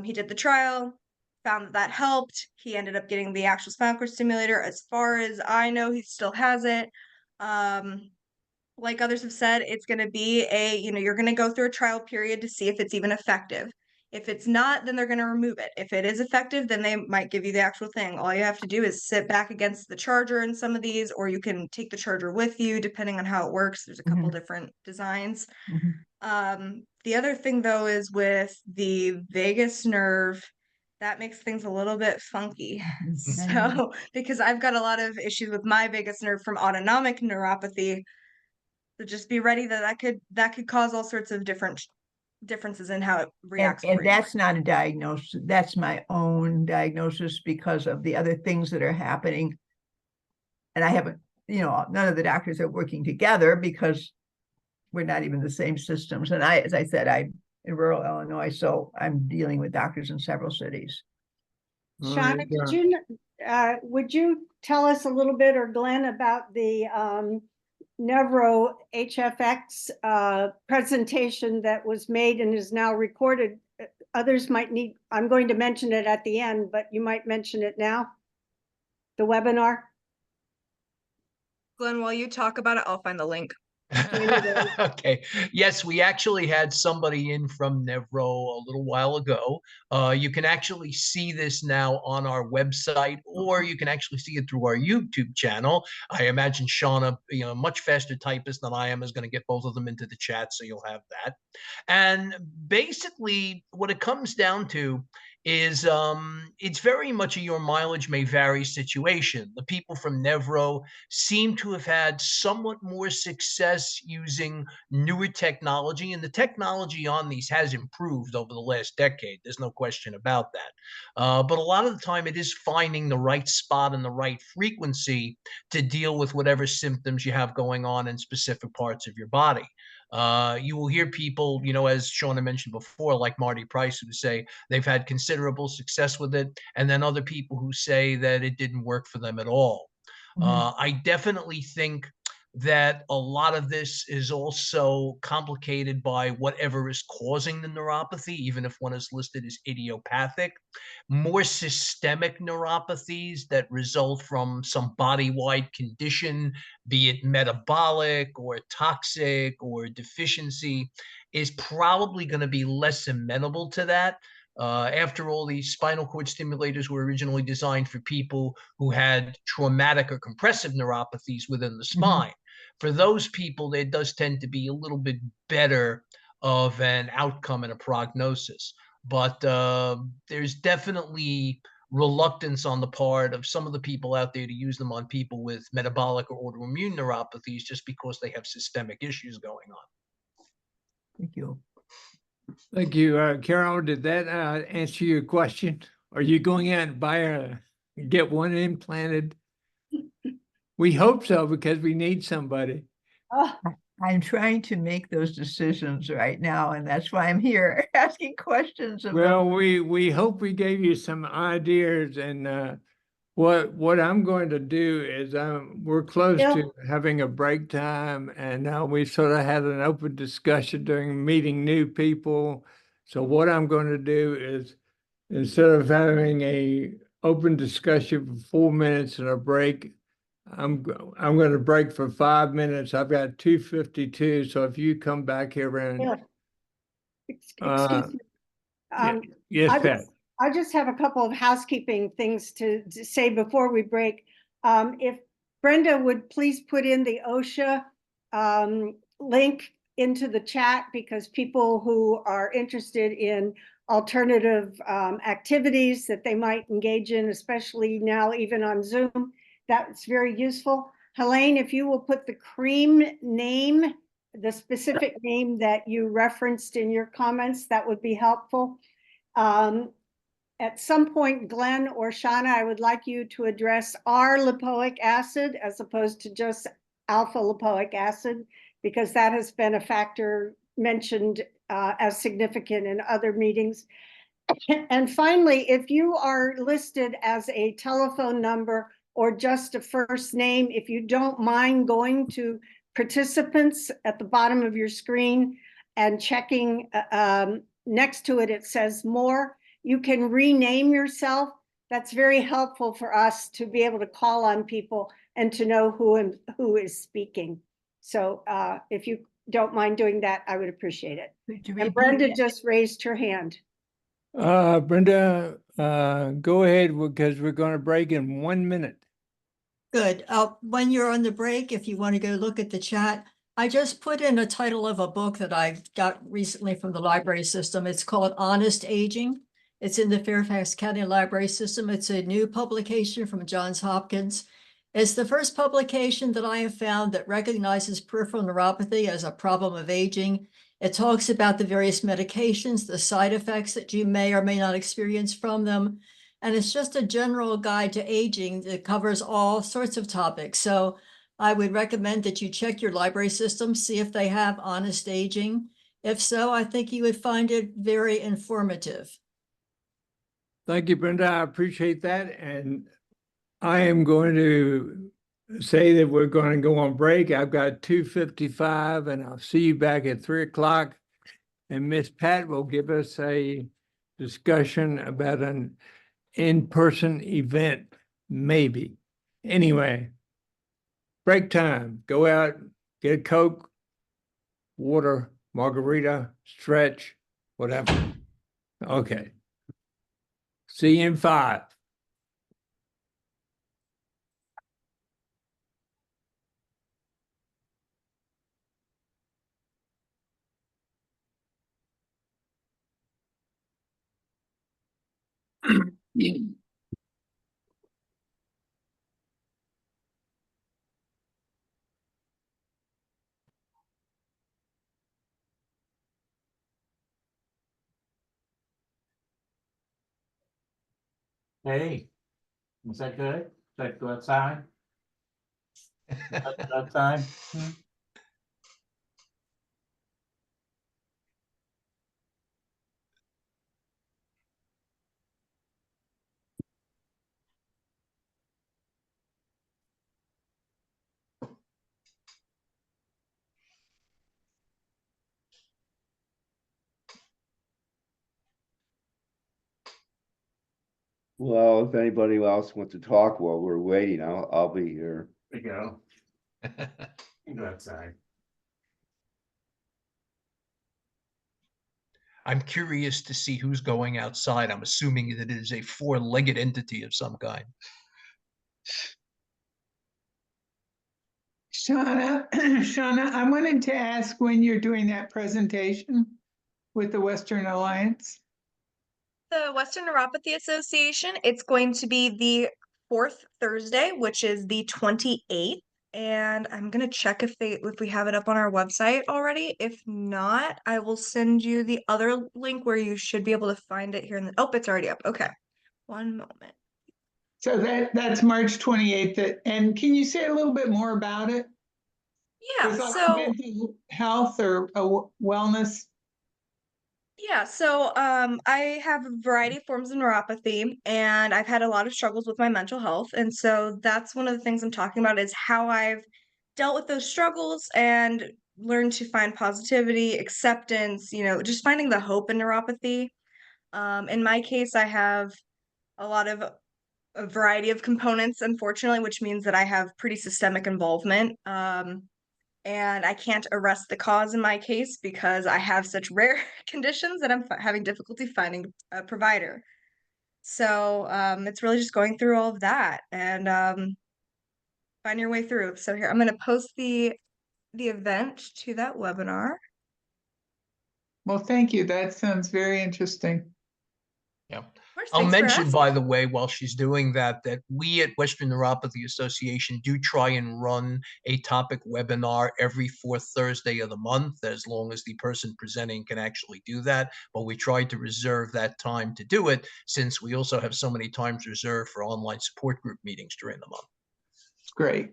He did the trial, found that helped. He ended up getting the actual spinal cord stimulator. As far as I know, he still has it. Like others have said, it's going to be you're going to go through a trial period to see if it's even effective. If it's not, then they're going to remove it. If it is effective, then they might give you the actual thing. All you have to do is sit back against the charger in some of these, or you can take the charger with you, depending on how it works. There's a couple different designs. The other thing, though, is with the vagus nerve, that makes things a little bit funky. So, because I've got a lot of issues with my vagus nerve from autonomic neuropathy, so just be ready that could cause all sorts of differences in how it reacts. And that's not a diagnosis. That's my own diagnosis because of the other things that are happening. And I haven't, none of the doctors are working together because we're not even the same systems. And as I said, I'm in rural Illinois, so I'm dealing with doctors in several cities. Shauna, would you tell us a little bit, or Glenn, about the Nevro HFX presentation that was made and is now recorded? Others might need, I'm going to mention it at the end, but you might mention it now, the webinar. Glenn, while you talk about it, I'll find the link. Okay. Yes, we actually had somebody in from Nevro a little while ago. You can actually see this now on our website, or you can actually see it through our YouTube channel. I imagine Shauna, much faster typist than I am, is going to get both of them into the chat, so you'll have that. And basically, what it comes down to is it's very much a your mileage may vary situation. The people from Nevro seem to have had somewhat more success using newer technology, and the technology on these has improved over the last decade. There's no question about that. But a lot of the time it is finding the right spot and the right frequency to deal with whatever symptoms you have going on in specific parts of your body. You will hear people, as Shauna mentioned before, like Marty Price, who say they've had considerable success with it, and then other people who say that it didn't work for them at all. I definitely think that a lot of this is also complicated by whatever is causing the neuropathy, even if one is listed as idiopathic. More systemic neuropathies that result from some body-wide condition, be it metabolic or toxic or deficiency, is probably going to be less amenable to that. After all, these spinal cord stimulators were originally designed for people who had traumatic or compressive neuropathies within the spine. For those people, there does tend to be a little bit better of an outcome and a prognosis. But there's definitely reluctance on the part of some of the people out there to use them on people with metabolic or autoimmune neuropathies just because they have systemic issues going on. Thank you. Thank you. Carol, did that answer your question? Are you going out and get one implanted? We hope so, because we need somebody. I'm trying to make those decisions right now, and that's why I'm here asking questions. Well, we hope we gave you some ideas, and what I'm going to do is we're close to having a break time, and we sort of had an open discussion during meeting new people. So what I'm going to do is, instead of having a open discussion for 4 minutes and a break, I'm going to break for 5 minutes. I've got 2:52. So if you come back here around, excuse me. Yes, Pat. I just have a couple of housekeeping things to say before we break. If Brenda would please put in the OSHA link into the chat, because people who are interested in alternative activities that they might engage in, especially now even on Zoom. That's very useful. Helene, if you will put the CREAM name, the specific name that you referenced in your comments, that would be helpful. At some point, Glenn or Shauna, I would like you to address R-lipoic acid as opposed to just alpha lipoic acid, because that has been a factor mentioned as significant in other meetings. And finally, if you are listed as a telephone number or just a first name, if you don't mind going to participants at the bottom of your screen and checking next to it, it says more. You can rename yourself. That's very helpful for us to be able to call on people and to know who is speaking. So if you don't mind doing that, I would appreciate it. And Brenda just raised her hand. Brenda, go ahead because we're going to break in 1 minute. Good. When you're on the break, if you want to go look at the chat, I just put in a title of a book that I got recently from the library system. It's called Honest Aging. It's in the Fairfax County Library System. It's a new publication from Johns Hopkins. It's the first publication that I have found that recognizes peripheral neuropathy as a problem of aging. It talks about the various medications, the side effects that you may or may not experience from them. And it's just a general guide to aging that covers all sorts of topics. So I would recommend that you check your library system, see if they have Honest Aging. If so, I think you would find it very informative. Thank you, Brenda. I appreciate that. And I am going to say that we're going to go on break. I've got 2:55 and I'll see you back at 3 o'clock. And Miss Pat will give us a discussion about an in-person event, maybe. Anyway, break time. Go out, get a Coke, water, margarita, stretch, whatever. Okay. See you in 5. Hey, is that good? Is that go outside? Outside? Well, if anybody else wants to talk while we're waiting, I'll be here. There you go. Go outside. I'm curious to see who's going outside. I'm assuming that it is a four-legged entity of some kind. Shauna, Shauna, I wanted to ask when you're doing that presentation with the Western Alliance. The Western Neuropathy Association, it's going to be the 4th Thursday, which is the 28th. And I'm gonna check if we have it up on our website already. If not, I will send you the other link where you should be able to find it here in the, oh, it's already up. Okay. One moment. So that's March 28th. And can you say a little bit more about it? Yeah, Is that so mental health or wellness? yeah, so I have a variety of forms of neuropathy, and I've had a lot of struggles with my mental health. And so that's one of the things I'm talking about is how I've dealt with those struggles and learned to find positivity, acceptance, just finding the hope in neuropathy. In my case, I have a lot of a variety of components, unfortunately, which means that I have pretty systemic involvement. And I can't arrest the cause in my case because I have such rare conditions that I'm having difficulty finding a provider. So it's really just going through all of that and find your way through. So here, I'm going to post the event to that webinar. Well, thank you. That sounds very interesting. Yeah. course, I'll thanks for mention, asking. by the way, while she's doing that, that we at Western Neuropathy Association do try and run a topic webinar every fourth Thursday of the month, as long as the person presenting can actually do that. But we try to reserve that time to do it, since we also have so many times reserved for online support group meetings during the month. It's great.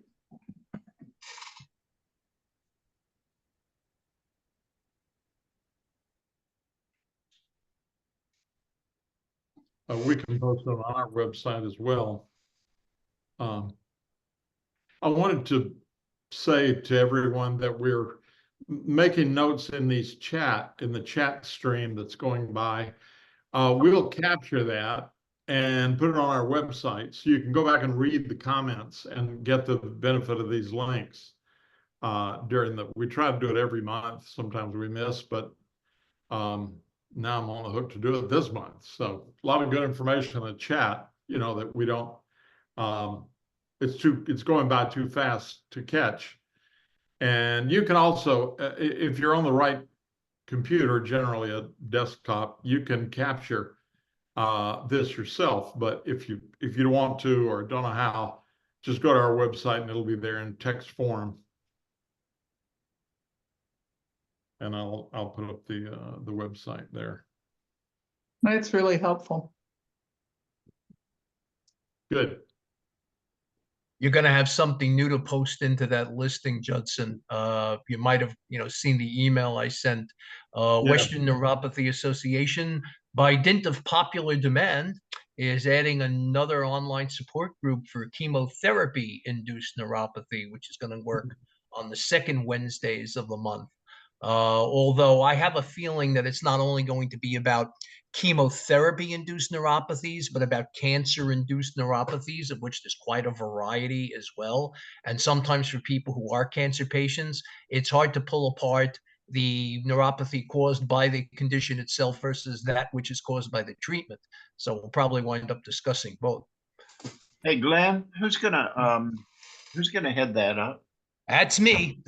We can post it on our website as well. I wanted to say to everyone that we're making notes in the chat stream that's going by. We'll capture that and put it on our website, so you can go back and read the comments and get the benefit of these links. We try to do it every month. Sometimes we miss, but now I'm on the hook to do it this month. So a lot of good information in the chat, that we don't, it's going by too fast to catch. And you can also, if you're on the right computer, generally a desktop, you can capture this yourself. But if you don't want to or don't know how, just go to our website and it'll be there in text form. And I'll put up the website there. That's really helpful. Good. You're going to have something new to post into that listing, Judson. You might have, seen the email I sent. Western Neuropathy Association, by dint of popular demand, is adding another online support group for chemotherapy-induced neuropathy, which is going to work on the second Wednesdays of the month. Although I have a feeling that it's not only going to be about chemotherapy-induced neuropathies, but about cancer-induced neuropathies, of which there's quite a variety as well. And sometimes for people who are cancer patients, it's hard to pull apart the neuropathy caused by the condition itself versus that which is caused by the treatment. So we'll probably wind up discussing both. Hey, Glenn, who's gonna head that up? That's me.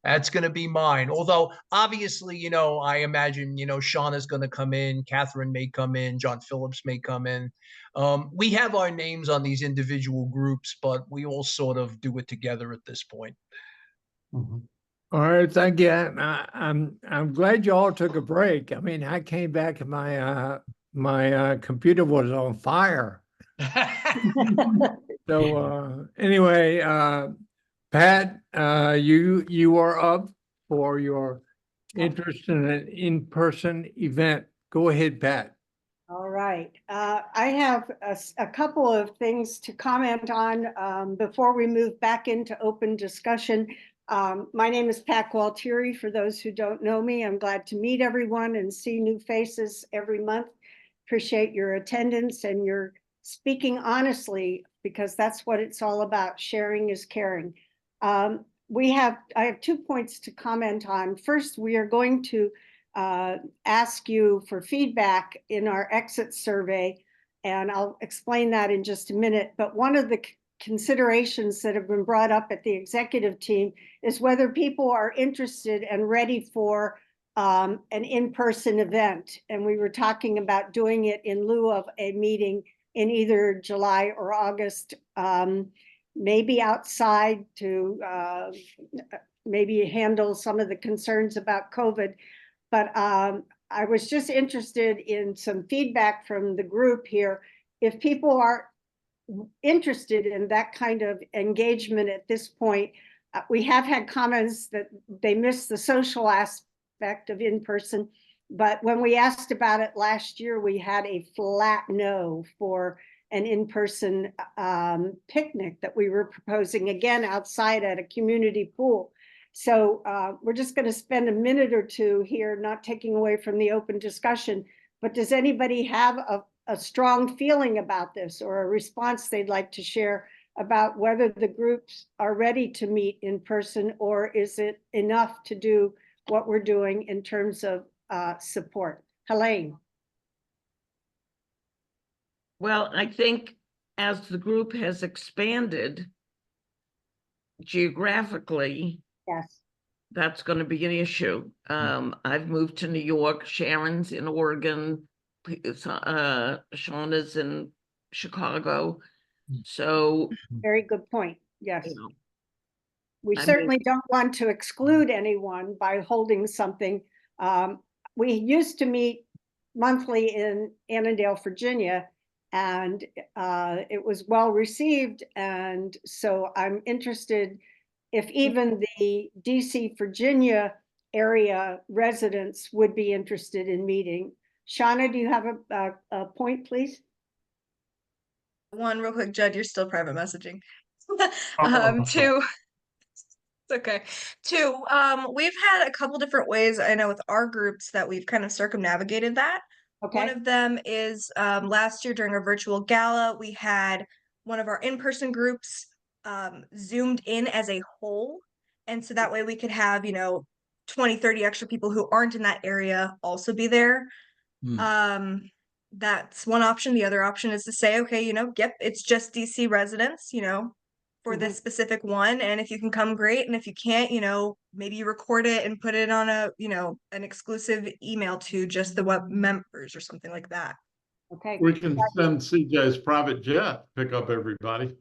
That's going to be mine. Although, obviously, I imagine, Sean is going to come in, Catherine may come in, John Phillips may come in. We have our names on these individual groups, but we all sort of do it together at this point. Mm-hmm. All right, thank you. I'm glad you all took a break. I mean, I came back and my computer was on fire. So anyway, Pat, you are up for your interest in an in-person event. Go ahead, Pat. All right. I have a couple of things to comment on before we move back into open discussion. My name is Pat Gualtieri. For those who don't know me, I'm glad to meet everyone and see new faces every month. Appreciate your attendance and your speaking honestly, because that's what it's all about. Sharing is caring. I have 2 points to comment on. First, we are going to ask you for feedback in our exit survey, and I'll explain that in just a minute. But one of the considerations that have been brought up at the executive team is whether people are interested and ready for an in-person event. And we were talking about doing it in lieu of a meeting in either July or August, maybe outside to maybe handle some of the concerns about COVID. But I was just interested in some feedback from the group here. If people are interested in that kind of engagement at this point, we have had comments that they miss the social aspect of in-person. But when we asked about it last year, we had a flat no for an in-person picnic that we were proposing, again, outside at a community pool. So we're just going to spend a minute or two here, not taking away from the open discussion. But does anybody have a strong feeling about this or a response they'd like to share about whether the groups are ready to meet in person, or is it enough to do what we're doing in terms of support? Helene. Well, I think as the group has expanded geographically, yes, that's going to be an issue. I've moved to New York, Sharon's in Oregon, Sean is in Chicago. So, Very good point. Yes. you know, We I mean- certainly don't want to exclude anyone by holding something. We used to meet monthly in Annandale, Virginia, and it was well received. And so I'm interested if even the DC, Virginia area residents would be interested in meeting. Shauna, do you have a point, please? One real quick, Judd, you're still private messaging. Oh. Two, it's okay. Two, we've had a couple different ways, I know with our groups that we've kind of circumnavigated that. One Okay. of them is last year during our virtual gala, we had one of our in-person groups zoomed in as a whole. And so that way we could have, 20, 30 extra people who aren't in that area also be there. That's one option. The other option is to say, okay, yep, it's just DC residents, for this specific one. And if you can come, great. And if you can't, maybe you record it and put it on a, an exclusive email to just the web members or something like that. Okay. We can send CJ's private jet, pick up everybody.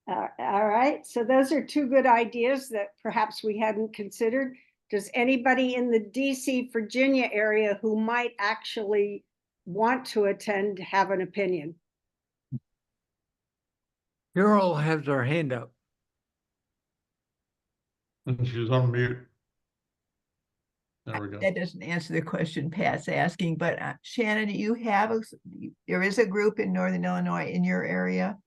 All right, so those are two good ideas that perhaps we hadn't considered. Does anybody in the DC, Virginia area who might actually want to attend have an opinion? Carol has her hand up. And she's on mute. There we go. That doesn't answer the question Pat's asking, but Shannon, do you have there is a group in Northern Illinois in your area?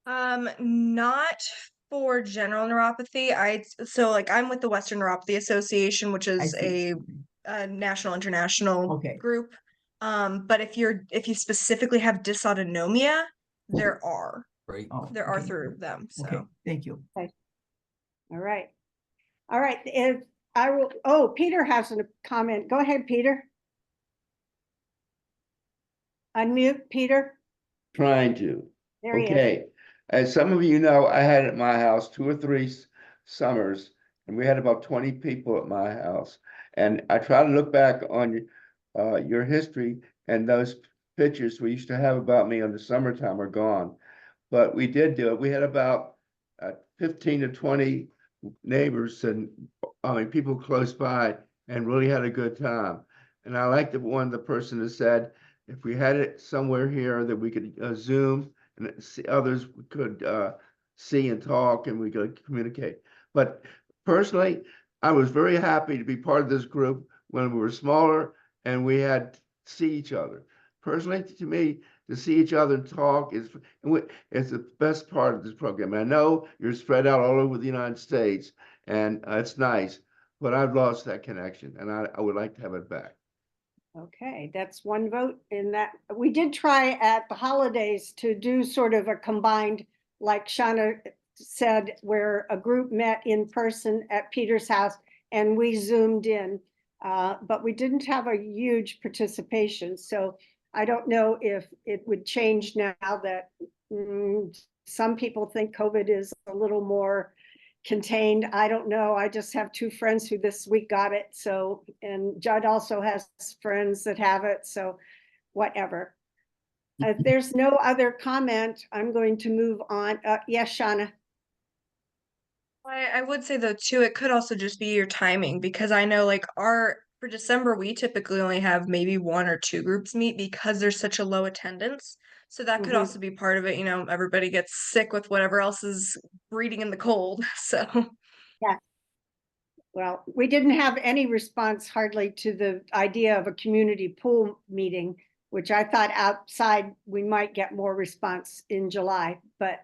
Not for general neuropathy. I'm with the Western Neuropathy Association, which is a national international group. But if you specifically have dysautonomia, there are. Great. There are through them. So Okay, thank you. Okay. All right. All right. If I will, oh, Peter has a comment. Go ahead, Peter. Unmute, Peter. Trying to. There he is. Okay, as some of you know, I had at my house 2 or 3 summers, and we had about 20 people at my house. And I try to look back on your history, and those pictures we used to have about me in the summertime are gone. But we did do it. We had about 15 to 20 neighbors and people close by, and really had a good time. And I like the person that said, if we had it somewhere here that we could Zoom and see others could see and talk and we could communicate. But personally, I was very happy to be part of this group when we were smaller and we had to see each other. Personally, to me, to see each other and talk is the best part of this program. And I know you're spread out all over the United States, and it's nice, but I've lost that connection, and I would like to have it back. Okay, that's one vote in that. We did try at the holidays to do sort of a combined, like Shauna said, where a group met in person at Peter's house and we Zoomed in, but we didn't have a huge participation. So I don't know if it would change now that some people think COVID is a little more contained. I don't know. I just have 2 friends who this week got it. So, and Judd also has friends that have it. So whatever. If there's no other comment, I'm going to move on. Yes, Shauna. I would say though too, it could also just be your timing, because I know for December, we typically only have maybe 1 or 2 groups meet because there's such a low attendance. So that could also be part of it. Everybody gets sick with whatever else is breeding in the cold. So yeah. Well, we didn't have any response hardly to the idea of a community pool meeting, which I thought outside we might get more response in July, but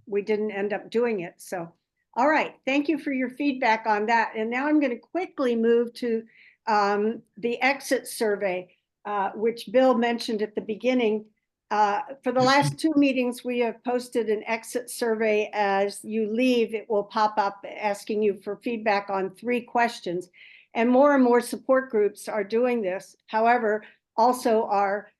we didn't end up doing it. So, all right, thank you for your feedback on that. And now I'm going to quickly move to the exit survey, which Bill mentioned at the beginning. For the last 2 meetings, we have posted an exit survey. As you leave, it will pop up asking you for feedback on 3 questions. And more support groups are doing this. However, also our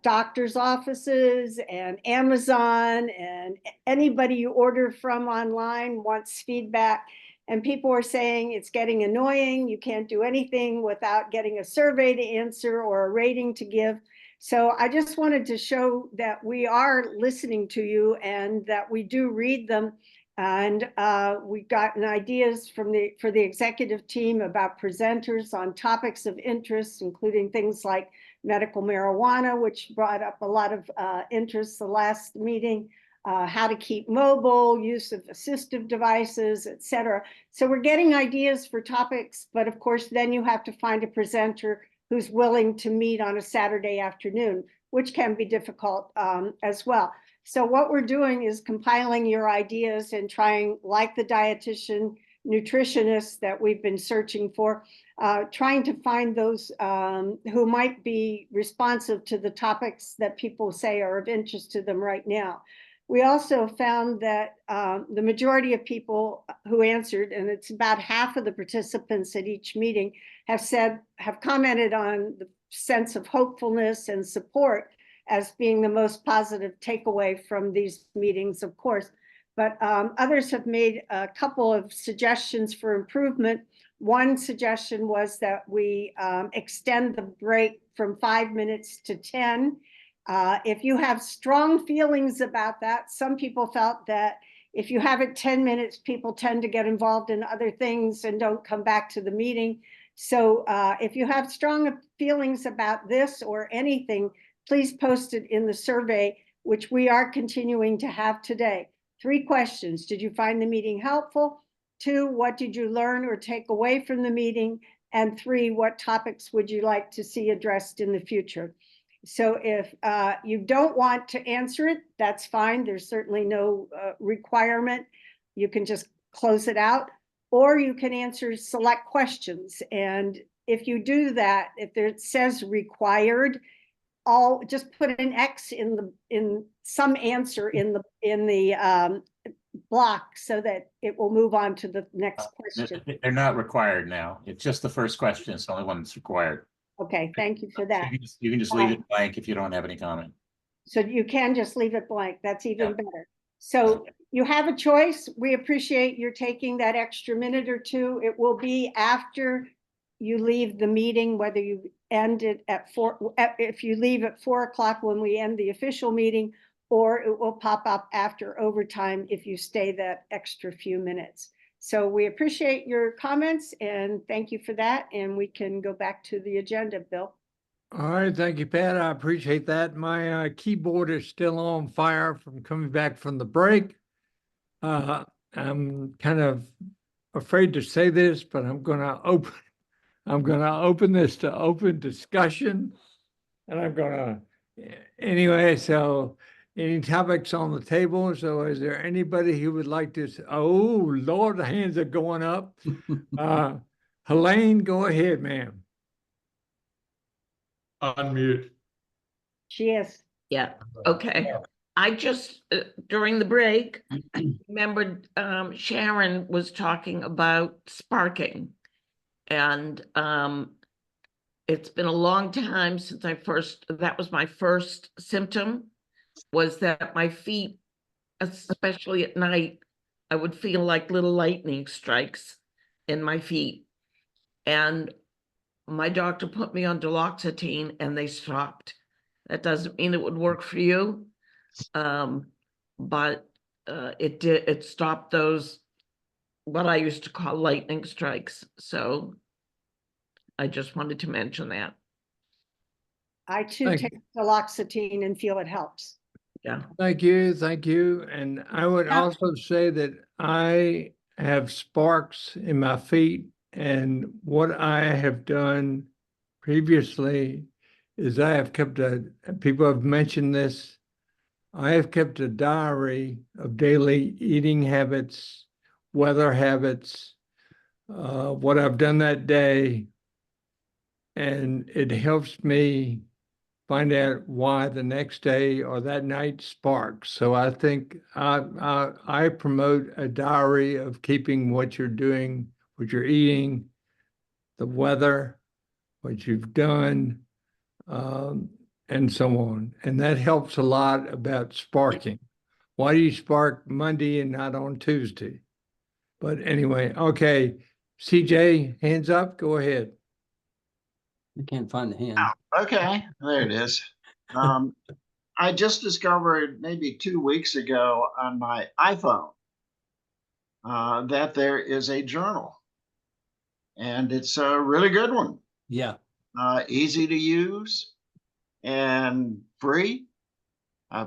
doctor's offices and Amazon and anybody you order from online wants feedback. And people were saying it's getting annoying. You can't do anything without getting a survey to answer or a rating to give. So I just wanted to show that we are listening to you and that we do read them. And we've gotten ideas for the executive team about presenters on topics of interest, including things like medical marijuana, which brought up a lot of interest the last meeting, how to keep mobile, use of assistive devices, et cetera. So we're getting ideas for topics, but of course, then you have to find a presenter who's willing to meet on a Saturday afternoon, which can be difficult as well. So what we're doing is compiling your ideas and trying, like the dietitian, nutritionists that we've been searching for, trying to find those who might be responsive to the topics that people say are of interest to them right now. We also found that the majority of people who answered, and it's about half of the participants at each meeting, have commented on the sense of hopefulness and support as being the most positive takeaway from these meetings, of course. But others have made a couple of suggestions for improvement. One suggestion was that we extend the break from 5 minutes to 10. If you have strong feelings about that, some people felt that if you have it 10 minutes, people tend to get involved in other things and don't come back to the meeting. So if you have strong feelings about this or anything, please post it in the survey, which we are continuing to have today. 3 questions. Did you find the meeting helpful? 2, what did you learn or take away from the meeting? And 3, what topics would you like to see addressed in the future? So if you don't want to answer it, that's fine. There's certainly no requirement. You can just close it out, or you can answer select questions. And if you do that, if it says required, I'll just put an X in some answer in the block so that it will move on to the next question. They're not required now. It's just the first question. It's the only one that's required. Okay, thank you for that. You can just leave it blank if you don't have any comment. So you can just leave it blank. That's even better. So you have a choice. We appreciate your taking that extra minute or 2. It will be after you leave the meeting, whether you end it at 4, if you leave at 4 o'clock when we end the official meeting, or it will pop up after overtime if you stay that extra few minutes. So we appreciate your comments and thank you for that. And we can go back to the agenda, Bill. All right, thank you, Pat. I appreciate that. My keyboard is still on fire from coming back from the break. I'm kind of afraid to say this, but I'm gonna open this to open discussion. And I'm gonna, anyway, so any topics on the table? So is there anybody who would like to, oh, Lord, the hands are going up. Helene, go ahead, ma'am. Unmute. She is. Yeah, okay. I just, during the break, remembered Sharon was talking about sparking. And it's been a long time since that was my first symptom, was that my feet, especially at night, I would feel like little lightning strikes in my feet. And my doctor put me on duloxetine and they stopped. That doesn't mean it would work for you. But it stopped those, what I used to call lightning strikes. So I just wanted to mention that. I too take duloxetine and feel it helps. Yeah. Thank you. And I would also say that I have sparks in my feet, and what I have done previously is I have kept people have mentioned this, I have kept a diary of daily eating habits, weather habits, what I've done that day, and it helps me find out why the next day or that night sparks. So I think I promote a diary of keeping what you're doing, what you're eating, the weather, what you've done, and so on. And that helps a lot about sparking. Why do you spark Monday and not on Tuesday? But anyway, okay. CJ, hands up, go ahead. I can't find the hand. Okay, there it is. I just discovered maybe 2 weeks ago on my iPhone that there is a journal, and it's a really good one. Yeah. Easy to use and free.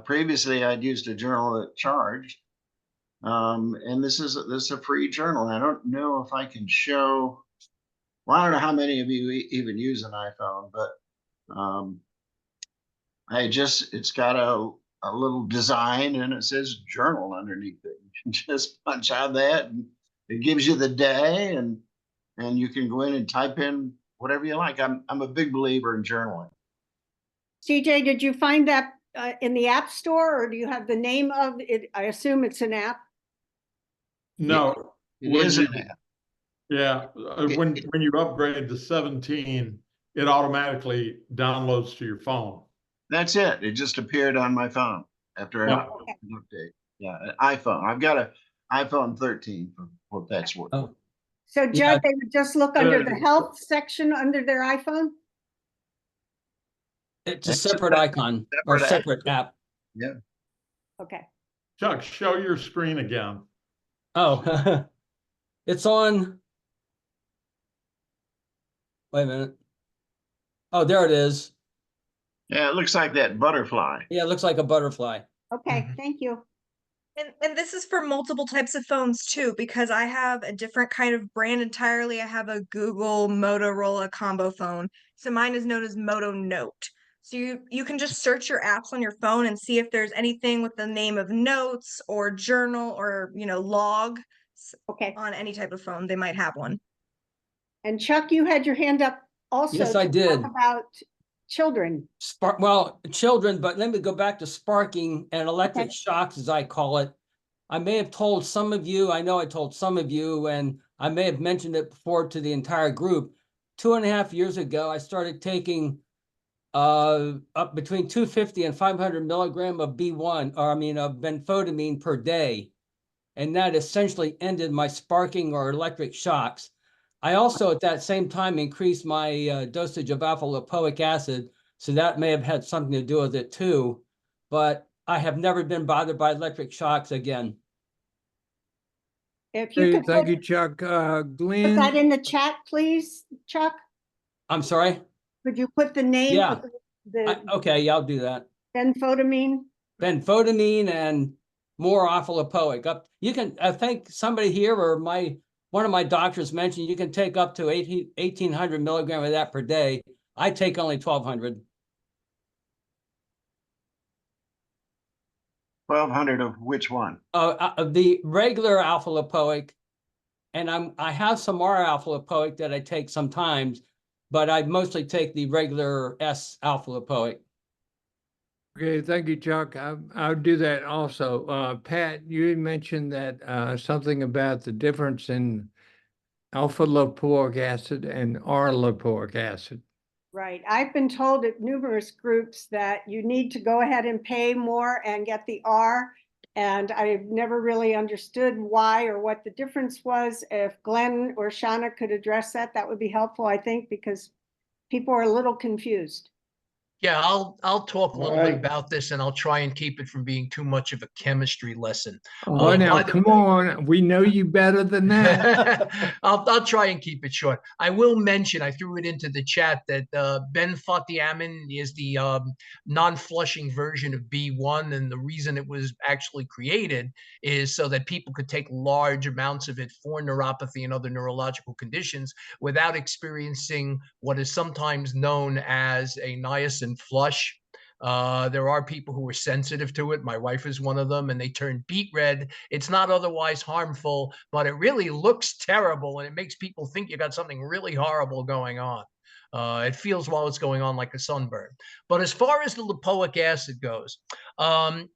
Previously, I'd used a journal that charged, and this is a free journal. I don't know if I can show. Well, I don't know how many of you even use an iPhone, but it's got a little design and it says journal underneath it. You can just punch out that and it gives you the day and you can go in and type in whatever you like. I'm a big believer in journaling. CJ, did you find that in the App Store, or do you have the name of it? I assume it's an app. No. It when is you- an app. Yeah, when you upgrade to 17, it automatically downloads to your phone. That's it. It just appeared on my phone after an update. Yeah, an iPhone. I've got an iPhone 13 for what that's worth. Oh, So Yeah. Judd, they would just look under the health section under their iPhone? it's a separate icon or separate separate app. Yeah. Okay. Chuck, show your screen again. Oh, it's on. Wait a minute. Oh, there it is. Yeah, it looks like that butterfly. Yeah, it looks like a butterfly. Okay, thank you. And this is for multiple types of phones too, because I have a different kind of brand entirely. I have a Google Motorola combo phone. So mine is known as Moto Note. So you can just search your apps on your phone and see if there's anything with the name of notes or journal or, log on any type of phone. They might have one. And Chuck, you had your hand up also. Yes, I to did. talk about children. Well, children, but let me go back to sparking and electric shocks, as I call it. I may have told some of you, I know I told some of you, and I may have mentioned it before to the entire group. 2.5 years ago, I started taking up between 250 and 500 milligram of B1, or of benfotiamine per day. And that essentially ended my sparking or electric shocks. I also, at that same time, increased my dosage of alpha lipoic acid. So that may have had something to do with it too. But I have never been bothered by electric shocks again. If you Hey, could thank put, you, Chuck. put that Glenn, in the chat, please, Chuck. I'm sorry? Could you put the name Yeah. of the Okay, yeah, I'll do that. benfotiamine? Benfotiamine and more alpha lipoic. You can, I think somebody here or one of my doctors mentioned you can take up to 1,800 milligram of that per day. I take only 1,200. 1,200 of which one? The regular alpha lipoic, and I have some more alpha lipoic that I take sometimes, but I mostly take the regular S alpha lipoic. okay, thank you, Chuck. I'll do that also. Pat, you had mentioned that something about the difference in alpha lipoic acid and R lipoic acid. Right. I've been told at numerous groups that you need to go ahead and pay more and get the R. And I've never really understood why or what the difference was. If Glenn or Shauna could address that, that would be helpful, I think, because people are a little confused. Yeah, I'll talk a little bit Right. about this, and I'll try and keep it from being too much of a chemistry lesson. Oh, now by the come way- on. We know you better than that. I'll try and keep it short. I will mention, I threw it into the chat, that benfotiamine is the non-flushing version of B1, and the reason it was actually created is so that people could take large amounts of it for neuropathy and other neurological conditions without experiencing what is sometimes known as a niacin flush. There are people who are sensitive to it. My wife is one of them, and they turn beet red. It's not otherwise harmful, but it really looks terrible, and it makes people think you got something really horrible going on. It feels while it's going on like a sunburn. But as far as the lipoic acid goes,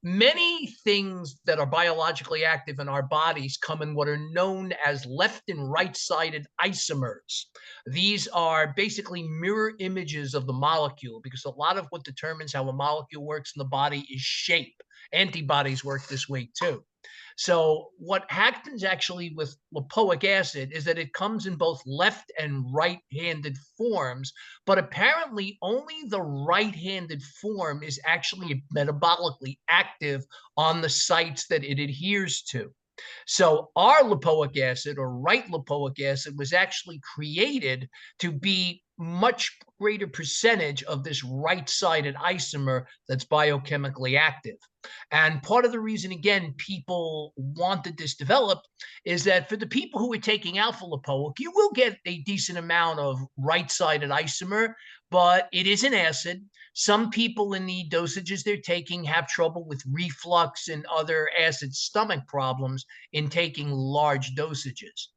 many things that are biologically active in our bodies come in what are known as left and right-sided isomers. These are basically mirror images of the molecule, because a lot of what determines how a molecule works in the body is shape. Antibodies work this way too. So what happens actually with lipoic acid is that it comes in both left and right-handed forms, but apparently only the right-handed form is actually metabolically active on the sites that it adheres to. So our lipoic acid, or right lipoic acid, was actually created to be much greater percentage of this right-sided isomer that's biochemically active. And part of the reason, again, people wanted this developed is that for the people who are taking alpha lipoic, you will get a decent amount of right-sided isomer, but it is an acid. Some people in the dosages they're taking have trouble with reflux and other acid stomach problems in taking large dosages.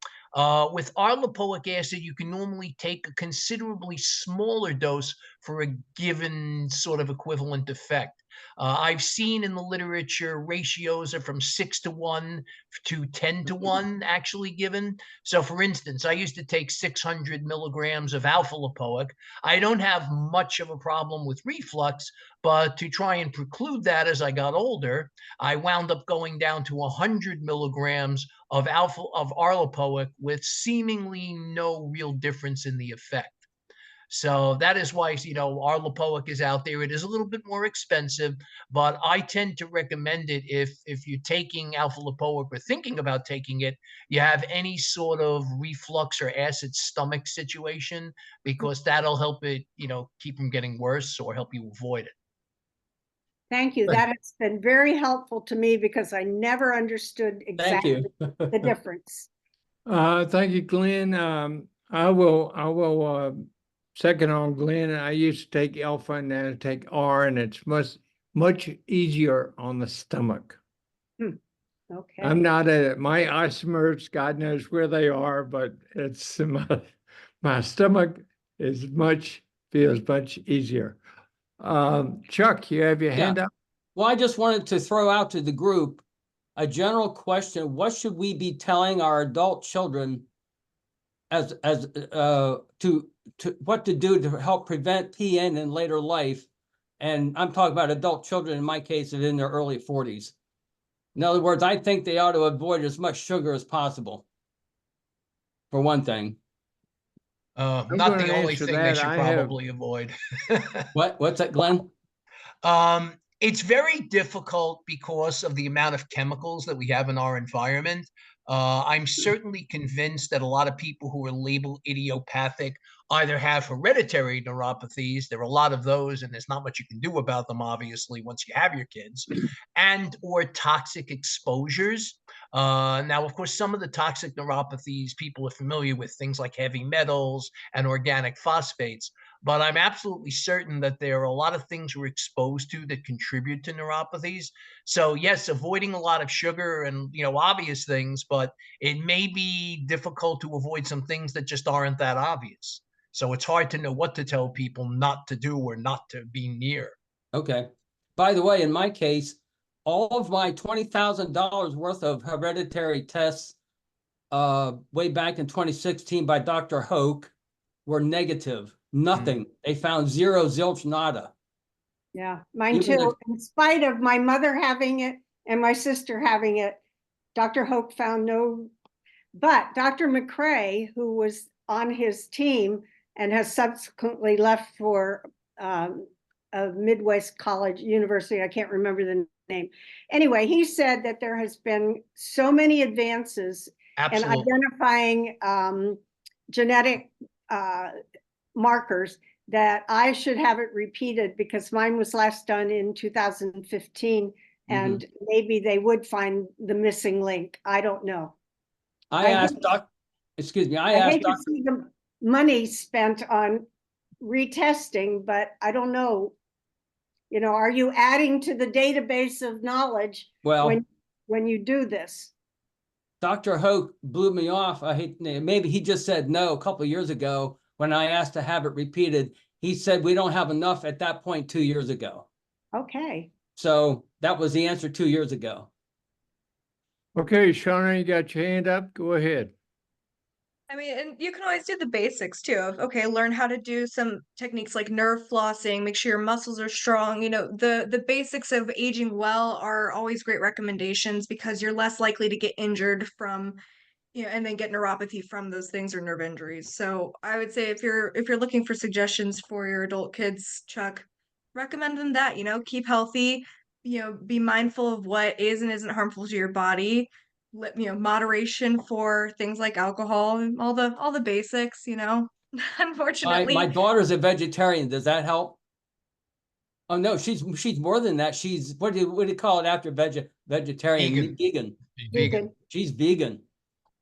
With our lipoic acid, you can normally take a considerably smaller dose for a given sort of equivalent effect. I've seen in the literature ratios are from 6-to-1 to 10-to-1 actually given. So for instance, I used to take 600 milligrams of alpha lipoic. I don't have much of a problem with reflux, but to try and preclude that as I got older, I wound up going down to 100 milligrams of our lipoic with seemingly no real difference in the effect. So that is why, our lipoic is out there. It is a little bit more expensive, but I tend to recommend it if you're taking alpha lipoic or thinking about taking it, you have any sort of reflux or acid stomach situation, because that'll help it, keep from getting worse or help you avoid it. Thank you. That has been very helpful to me because I never understood exactly the difference. Thank you, Glenn. I will second on Glenn. I used to take alpha and now I take R, and it's much easier on the stomach. Okay. I'm not my isomers, God knows where they are, but it's my stomach feels much easier. Chuck, you have your hand up? Well, I just wanted to throw out to the group a general question. What should we be telling our adult children to what to do to help prevent PN in later life? And I'm talking about adult children, in my case, in their early 40s. In other words, I think they ought to avoid as much sugar as possible, for one thing. Not the only thing they should probably avoid. What's that, Glenn? It's very difficult because of the amount of chemicals that we have in our environment. I'm certainly convinced that a lot of people who are labeled idiopathic either have hereditary neuropathies, there are a lot of those, and there's not much you can do about them, obviously, once you have your kids, and or toxic exposures. Now, of course, some of the toxic neuropathies people are familiar with, things like heavy metals and organic phosphates. But I'm absolutely certain that there are a lot of things we're exposed to that contribute to neuropathies. So yes, avoiding a lot of sugar and, obvious things, but it may be difficult to avoid some things that just aren't that obvious. So it's hard to know what to tell people not to do or not to be near. Okay. By the way, in my case, all of my $20,000 worth of hereditary tests way back in 2016 by Dr. Hoke were negative. Nothing. They found zero, zilch, nada. Yeah, mine too. In spite of my mother having it and my sister having it, Dr. Hoke found no. But Dr. McCrae, who was on his team and has subsequently left for a Midwest college university, I can't remember the name. Anyway, he said that there has been so many advances in identifying genetic markers that I should have it repeated, because mine was last done in 2015, and maybe they would find the missing link. I don't know. I asked Dr. I hate to see the money spent on retesting, but I don't know. Are you adding to the database of knowledge when you do this? Dr. Hoke blew me off. Maybe he just said no a couple of years ago when I asked to have it repeated. He said we don't have enough at that point 2 years ago. Okay. So that was the answer 2 years ago. Okay, Shauna, you got your hand up? Go ahead. I mean, and you can always do the basics too of, okay, learn how to do some techniques like nerve flossing, make sure your muscles are strong. You know, the basics of aging well are always great recommendations because you're less likely to get injured from, you know, and then get neuropathy from those things or nerve injuries. So I would say if you're looking for suggestions for your adult kids, Chuck, recommend them that, you know, keep healthy, you know, be mindful of what is and isn't harmful to your body. You know, moderation for things like alcohol and all the basics, you know. My Unfortunately, daughter's a vegetarian. Does that help? Oh no, she's more than that. She's what do you call it after vegetarian? Vegan. Vegan. She's vegan.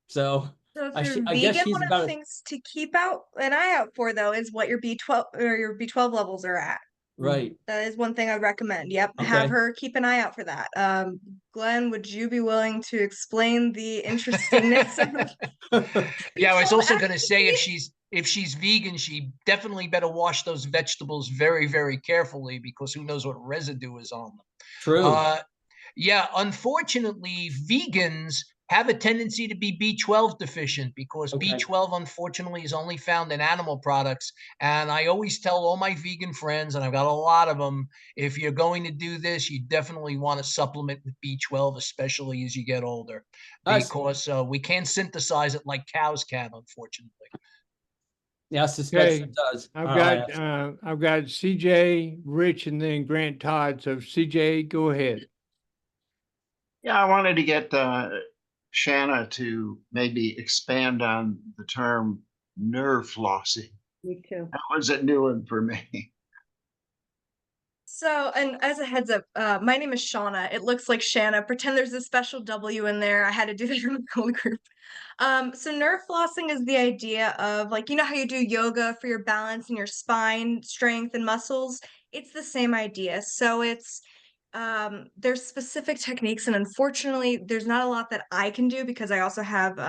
So so if you're I guess vegan, she's one of about the things to keep out an eye out for though is what your B12 or your B12 levels are at. right. That is one thing I'd recommend. Yep. Have Okay. her keep an eye out for that. Glenn, would you be willing to explain the interestingness of Yeah, I was B12 also gonna say activity? if she's vegan, she definitely better wash those vegetables very, very carefully because who knows what residue is on them. True. Yeah, unfortunately, vegans have a tendency to be B12 deficient because Okay. B12, unfortunately, is only found in animal products. And I always tell all my vegan friends, and I've got a lot of them, if you're going to do this, you definitely want to supplement with B12, especially as you get older, because we can't synthesize it like cows can, unfortunately. Yeah, I suspect Okay, it does. I've got CJ, Rich, and then Grant Todd. So CJ, go ahead. Yeah, I wanted to get Shanna to maybe expand on the term nerve flossing. Me too. That was a new one for me. So, and as a heads up, my name is Shauna. It looks like Shanna. Pretend there's a special W in there. I had to do that in the whole group. So nerve flossing is the idea of like, you know how you do yoga for your balance and your spine strength and muscles? It's the same idea. So it's there's specific techniques, and unfortunately, there's not a lot that I can do because I also have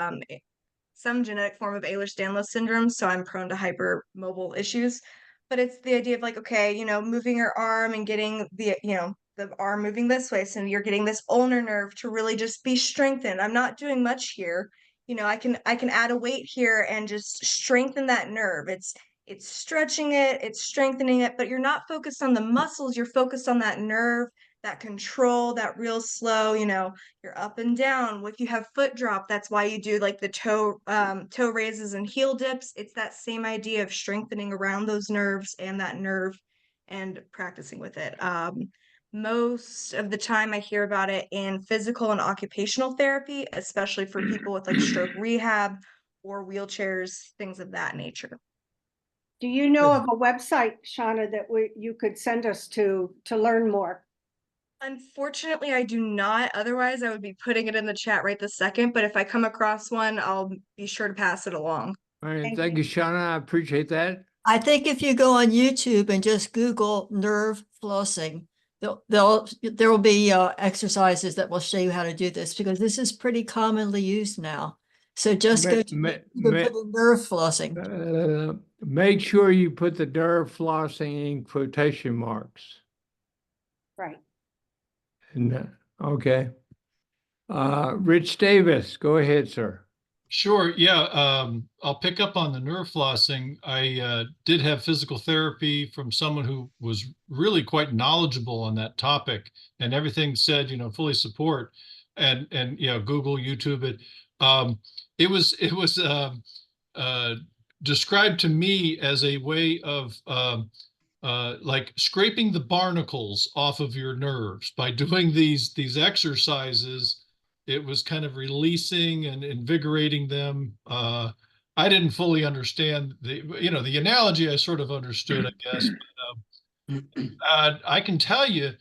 some genetic form of Ehlers-Danlos syndrome, so I'm prone to hypermobile issues. But it's the idea of like, okay, you know, moving your arm and getting the, you know, the arm moving this way, so you're getting this ulnar nerve to really just be strengthened. I'm not doing much here. You know, I can add a weight here and just strengthen that nerve. It's stretching it, it's strengthening it, but you're not focused on the muscles, you're focused on that nerve, that control, that real slow, you know, you're up and down. If you have foot drop, that's why you do like the toe raises and heel dips. It's that same idea of strengthening around those nerves and that nerve and practicing with it. Most of the time I hear about it in physical and occupational therapy, especially for people with like stroke rehab or wheelchairs, things of that nature. Do you know of a website, Shauna, that you could send us to learn more? Unfortunately, I do not. Otherwise, I would be putting it in the chat right this second. But if I come across one, I'll be sure to pass it along. All right, thank you, Shauna. I appreciate that. I think if you go on YouTube and just Google nerve flossing, there will be exercises that will show you how to do this because this is pretty commonly used now. So just go to put in nerve flossing. Make sure you put the nerve flossing in quotation marks. Right. Okay. Rich Davis, go ahead, sir. Sure. Yeah. I'll pick up on the nerve flossing. I did have physical therapy from someone who was really quite knowledgeable on that topic, and everything said, you know, fully support, and you know, Google, YouTube it. It was described to me as a way of like scraping the barnacles off of your nerves by doing these exercises. It was kind of releasing and invigorating them. I didn't fully understand the analogy. I sort of understood, I guess. But, I can tell you,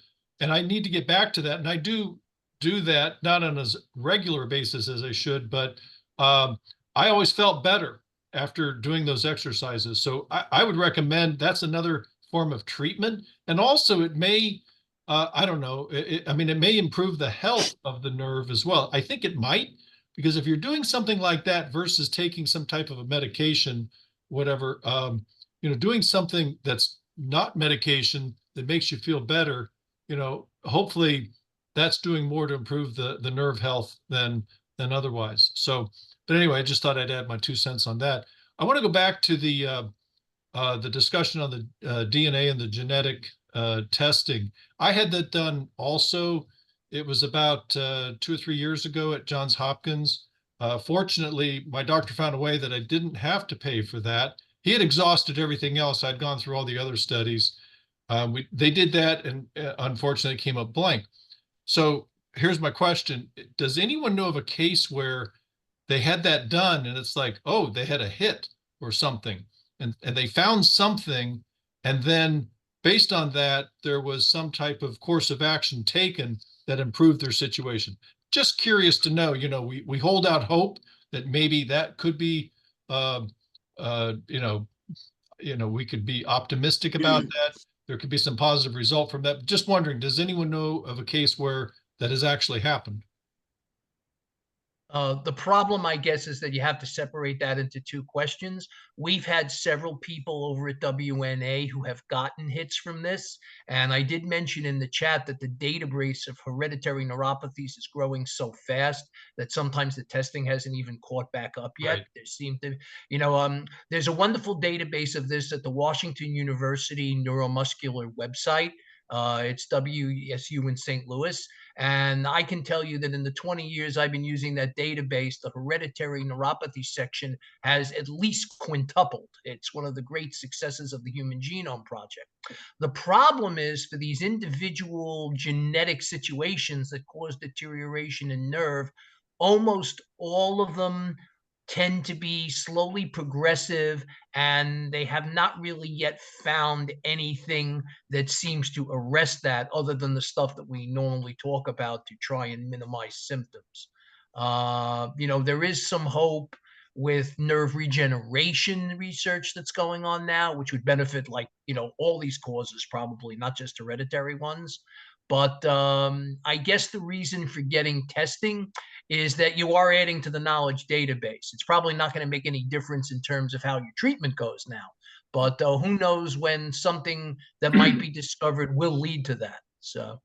and I need to get back to that, and I do that not on as regular basis as I should, but I always felt better after doing those exercises. So I would recommend that's another form of treatment. And also it may, I don't know, I mean, it may improve the health of the nerve as well. I think it might, because if you're doing something like that versus taking some type of a medication, whatever, doing something that's not medication that makes you feel better, hopefully that's doing more to improve the nerve health than otherwise. So But anyway, I just thought I'd add my 2 cents on that. I want to go back to the discussion on the DNA and the genetic testing. I had that done also. It was about 2 or 3 years ago at Johns Hopkins. Fortunately, my doctor found a way that I didn't have to pay for that. He had exhausted everything else. I'd gone through all the other studies. They did that, and unfortunately, it came up blank. So here's my question. Does anyone know of a case where they had that done and it's like, oh, they had a hit or something, and they found something, and then based on that, there was some type of course of action taken that improved their situation? Just curious to know, we hold out hope that maybe that could be, uh, uh, you know, we could be optimistic about that. There could be some positive result from that. Just wondering, does anyone know of a case where that has actually happened? The problem, I guess, is that you have to separate that into two questions. We've had several people over at WNA who have gotten hits from this. And I did mention in the chat that the database of hereditary neuropathies is growing so fast that sometimes the testing hasn't even caught back up yet. Right. There seem to, there's a wonderful database of this at the Washington University Neuromuscular website. It's WSU in St. Louis. And I can tell you that in the 20 years I've been using that database, the hereditary neuropathy section has at least quintupled. It's one of the great successes of the Human Genome Project. The problem is for these individual genetic situations that cause deterioration in nerve, almost all of them tend to be slowly progressive, and they have not really yet found anything that seems to arrest that other than the stuff that we normally talk about to try and minimize symptoms. There is some hope with nerve regeneration research that's going on now, which would benefit all these causes, probably not just hereditary ones. But I guess the reason for getting testing is that you are adding to the knowledge database. It's probably not going to make any difference in terms of how your treatment goes now, but who knows when something that might be discovered will lead to that. So,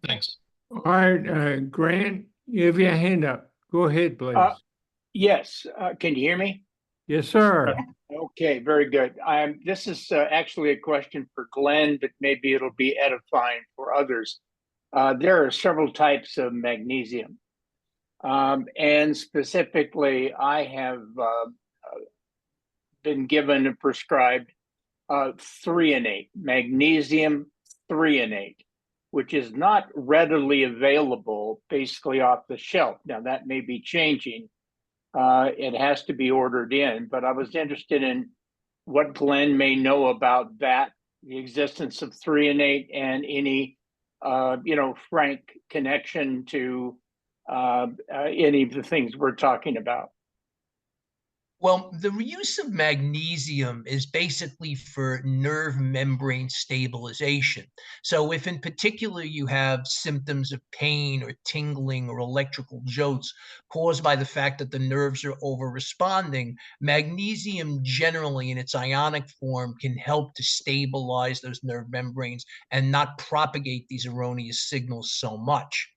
Thanks. All right, Grant, you have your hand up. Go ahead, please. Yes, can you hear me? Yes, sir. Okay, very good. This is actually a question for Glenn, but maybe it'll be edifying for others. There are several types of magnesium. And specifically, I have been given and prescribed threonate, magnesium threonate, which is not readily available basically off the shelf. Now, that may be changing. It has to be ordered in, but I was interested in what Glenn may know about that, the existence of threonate, and any, frank connection to any of the things we're talking about. well, the use of magnesium is basically for nerve membrane stabilization. So if in particular you have symptoms of pain or tingling or electrical jolts caused by the fact that the nerves are over responding, magnesium generally in its ionic form can help to stabilize those nerve membranes and not propagate these erroneous signals so much.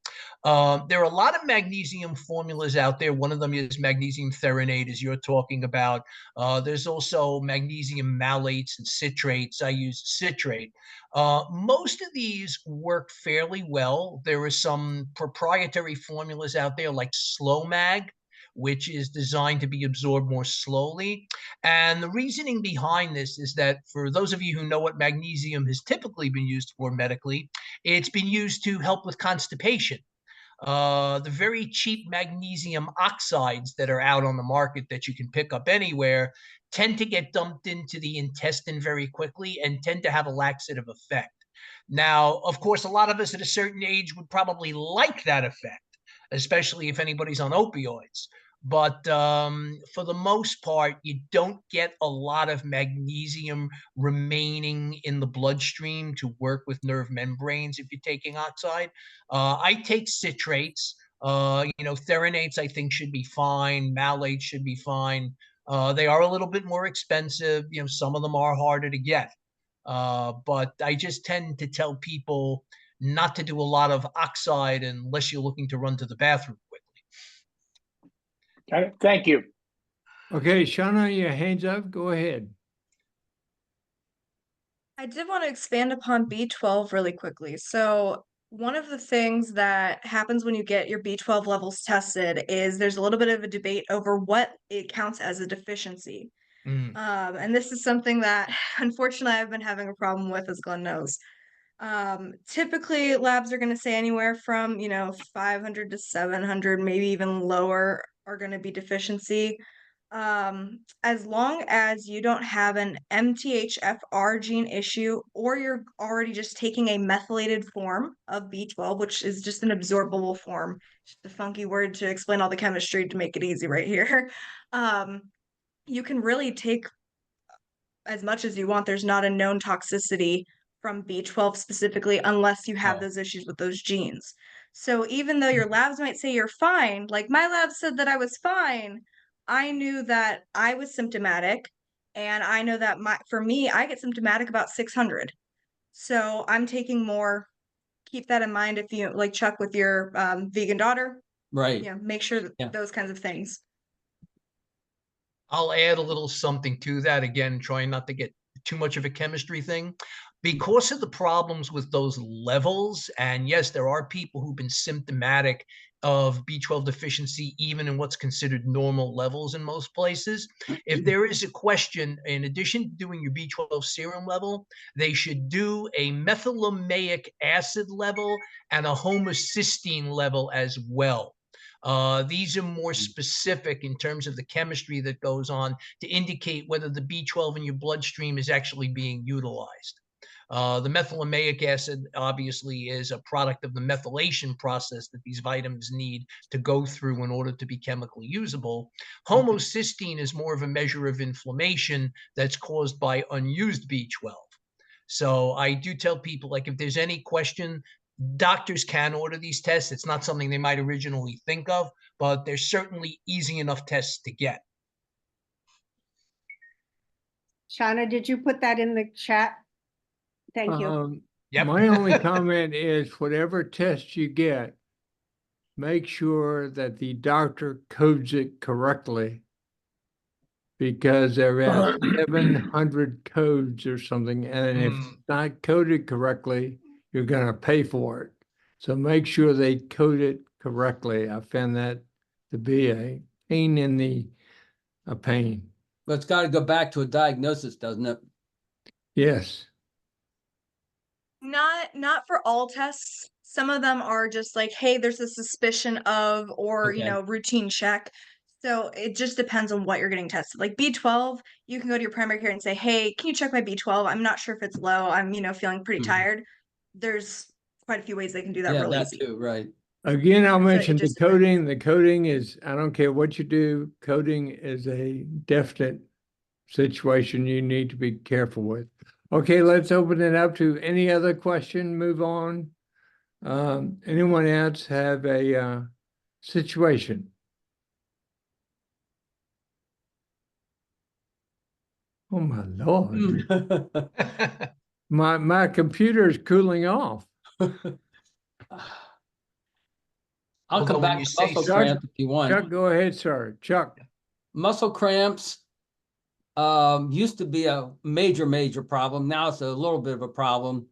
There are a lot of magnesium formulas out there. One of them is magnesium threonate, as you're talking about. There's also magnesium malates and citrates. I use citrate. Most of these work fairly well. There are some proprietary formulas out there like SlowMag, which is designed to be absorbed more slowly. And the reasoning behind this is that for those of you who know what magnesium has typically been used for medically, it's been used to help with constipation. The very cheap magnesium oxides that are out on the market that you can pick up anywhere tend to get dumped into the intestine very quickly and tend to have a laxative effect. Now, of course, a lot of us at a certain age would probably like that effect, especially if anybody's on opioids. But for the most part, you don't get a lot of magnesium remaining in the bloodstream to work with nerve membranes if you're taking oxide. I take citrates. Theranates I think should be fine. Malates should be fine. They are a little bit more expensive. Some of them are harder to get. But I just tend to tell people not to do a lot of oxide unless you're looking to run to the bathroom quickly. Okay, thank you. Okay, Shauna, your hands up, go ahead. I did want to expand upon B12 really quickly. So, one of the things that happens when you get your B12 levels tested is there's a little bit of a debate over what it counts as a deficiency. And this is something that unfortunately I've been having a problem with, as Glenn knows. Typically labs are going to say anywhere from, 500 to 700, maybe even lower are going to be deficiency. As long as you don't have an MTHFR gene issue, or you're already just taking a methylated form of B12, which is just an absorbable form, just a funky word to explain all the chemistry to make it easy right here. You can really take as much as you want. There's not a known toxicity from B12 specifically, unless you have those issues with those genes. So even though your labs might say you're fine, like my lab said that I was fine, I knew that I was symptomatic, and I know that for me, I get symptomatic about 600. So I'm taking more. Keep that in mind if you like Chuck with your vegan daughter. Right. Yeah, make sure that those kinds of things. I'll add a little something to that, again, trying not to get too much of a chemistry thing. Because of the problems with those levels, and yes, there are people who've been symptomatic of B12 deficiency, even in what's considered normal levels in most places. If there is a question, in addition to doing your B12 serum level, they should do a methylamaic acid level and a homocysteine level as well. These are more specific in terms of the chemistry that goes on to indicate whether the B12 in your bloodstream is actually being utilized. The methylamaic acid obviously is a product of the methylation process that these vitamins need to go through in order to be chemically usable. Homocysteine is more of a measure of inflammation that's caused by unused B12. So I do tell people, like, if there's any question, doctors can order these tests. It's not something they might originally think of, but they're certainly easy enough tests to get. Shauna, did you put that in the chat? Thank you. My only comment is whatever test you get, make sure that the doctor codes it correctly, because there are 700 codes or something, and if it's not coded correctly, you're going to pay for it. So make sure they code it correctly. I found that to be a pain in the pain. But it's got to go back to a diagnosis, doesn't it? Yes. Not for all tests. Some of them are just like, hey, there's a suspicion of, or routine check. So it just depends on what you're getting tested. Like B12, you can go to your primary care and say, hey, can you check my B12? I'm not sure if it's low. I'm, feeling pretty tired. There's quite a few ways they can do that really easy. Too, right. Again, I'll mention the coding. The coding is, I don't care what you do, coding is a definite situation you need to be careful with. Okay, let's open it up to any other question, move on. Anyone else have a situation? Oh my Lord. My computer is cooling off. I'll come back to muscle cramps if you want. Chuck, go ahead, sir. Chuck. Muscle cramps used to be a major problem. Now it's a little bit of a problem.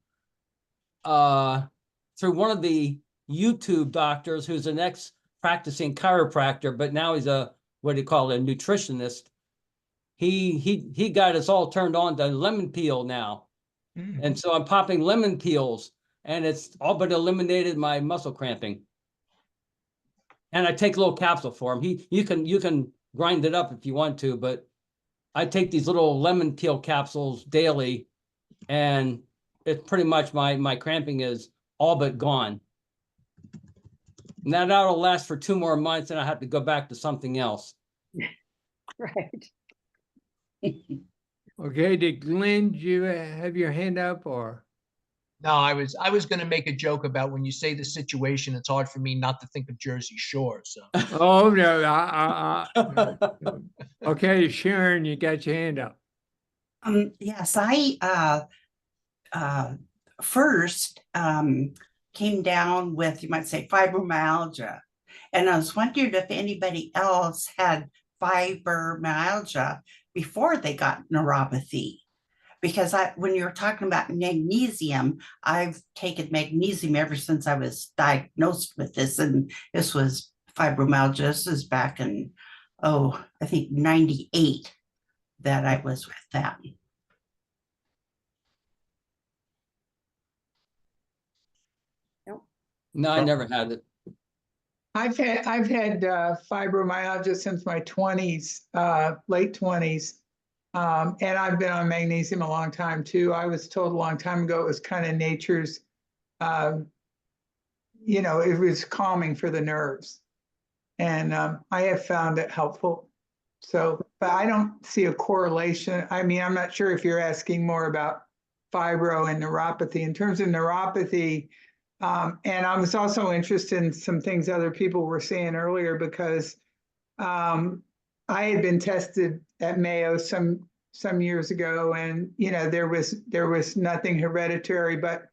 Through one of the YouTube doctors who's an ex-practicing chiropractor, but now he's a, what do you call it, a nutritionist. He got us all turned on to lemon peel now. And so I'm popping lemon peels, and it's all but eliminated my muscle cramping. And I take a little capsule for him. You can grind it up if you want to, but I take these little lemon peel capsules daily, and it's pretty much my cramping is all but gone. Now that'll last for 2 more months, and I have to go back to something else. Right. Okay, did Glenn, do you have your hand up or? No, I was going to make a joke about when you say the situation, it's hard for me not to think of Jersey Shore. So. Oh no, no. Okay, Sharon, you got your hand up. Yes, I first came down with, you might say, fibromyalgia, And I was wondering if anybody else had fibromyalgia before they got neuropathy. Because when you were talking about magnesium, I've taken magnesium ever since I was diagnosed with this. And this was fibromyalgia. This is back in, I think 98 that I was with that. No, I never had it. I've had fibromyalgia since my 20s, late 20s. And I've been on magnesium a long time too. I was told a long time ago it was kind of nature's, it was calming for the nerves. And I have found it helpful. So, but I don't see a correlation. I mean, I'm not sure if you're asking more about fibro and neuropathy. In terms of neuropathy, and I was also interested in some things other people were saying earlier because I had been tested at Mayo some years ago, and there was nothing hereditary, but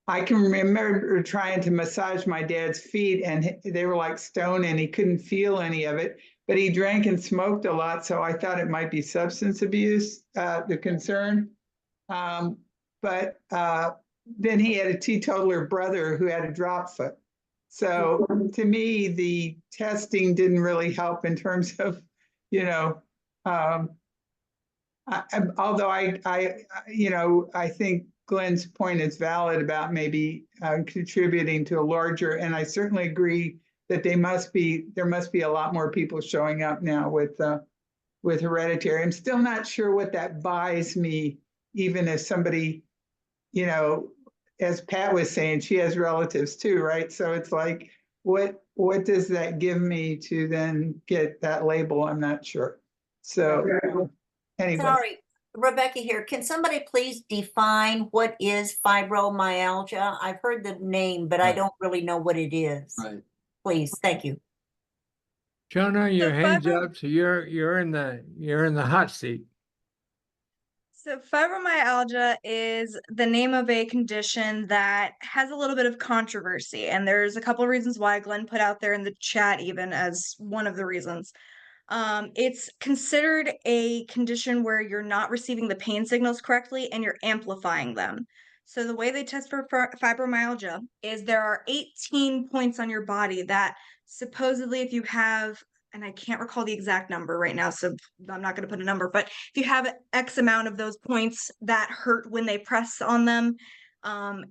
I can remember trying to massage my dad's feet, and they were like stone, and he couldn't feel any of it. But he drank and smoked a lot, so I thought it might be substance abuse, the concern. But then he had a teetotaler brother who had a drop foot. So to me, the testing didn't really help in terms of, although I think Glenn's point is valid about maybe contributing to a larger, and I certainly agree that there must be a lot more people showing up now with hereditary. I'm still not sure what that buys me, even if somebody, as Pat was saying, she has relatives too, right? So it's like, what does that give me to then get that label? I'm not sure. So anyway. Sorry, Rebecca here. Can somebody please define what is fibromyalgia? I've heard the name, but I don't really know what it is. Right. Please, thank you. Shona, your hands fibro- up, so you're in the hot seat. So fibromyalgia is the name of a condition that has a little bit of controversy, and there's a couple of reasons why Glenn put out there in the chat even as one of the reasons. It's considered a condition where you're not receiving the pain signals correctly and you're amplifying them. So the way they test for fibromyalgia is there are 18 points on your body that supposedly if you have, and I can't recall the exact number right now, so I'm not going to put a number, but if you have X amount of those points that hurt when they press on them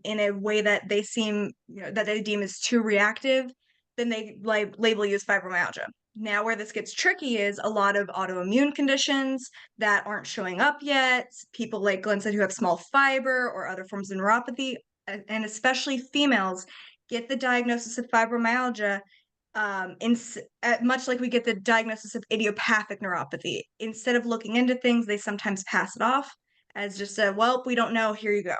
in a way that they seem, that they deem is too reactive, then they label you as fibromyalgia. Now, where this gets tricky is a lot of autoimmune conditions that aren't showing up yet. People like Glenn said who have small fiber or other forms of neuropathy, and especially females, get the diagnosis of fibromyalgia much like we get the diagnosis of idiopathic neuropathy. Instead of looking into things, they sometimes pass it off as just well, we don't know, here you go.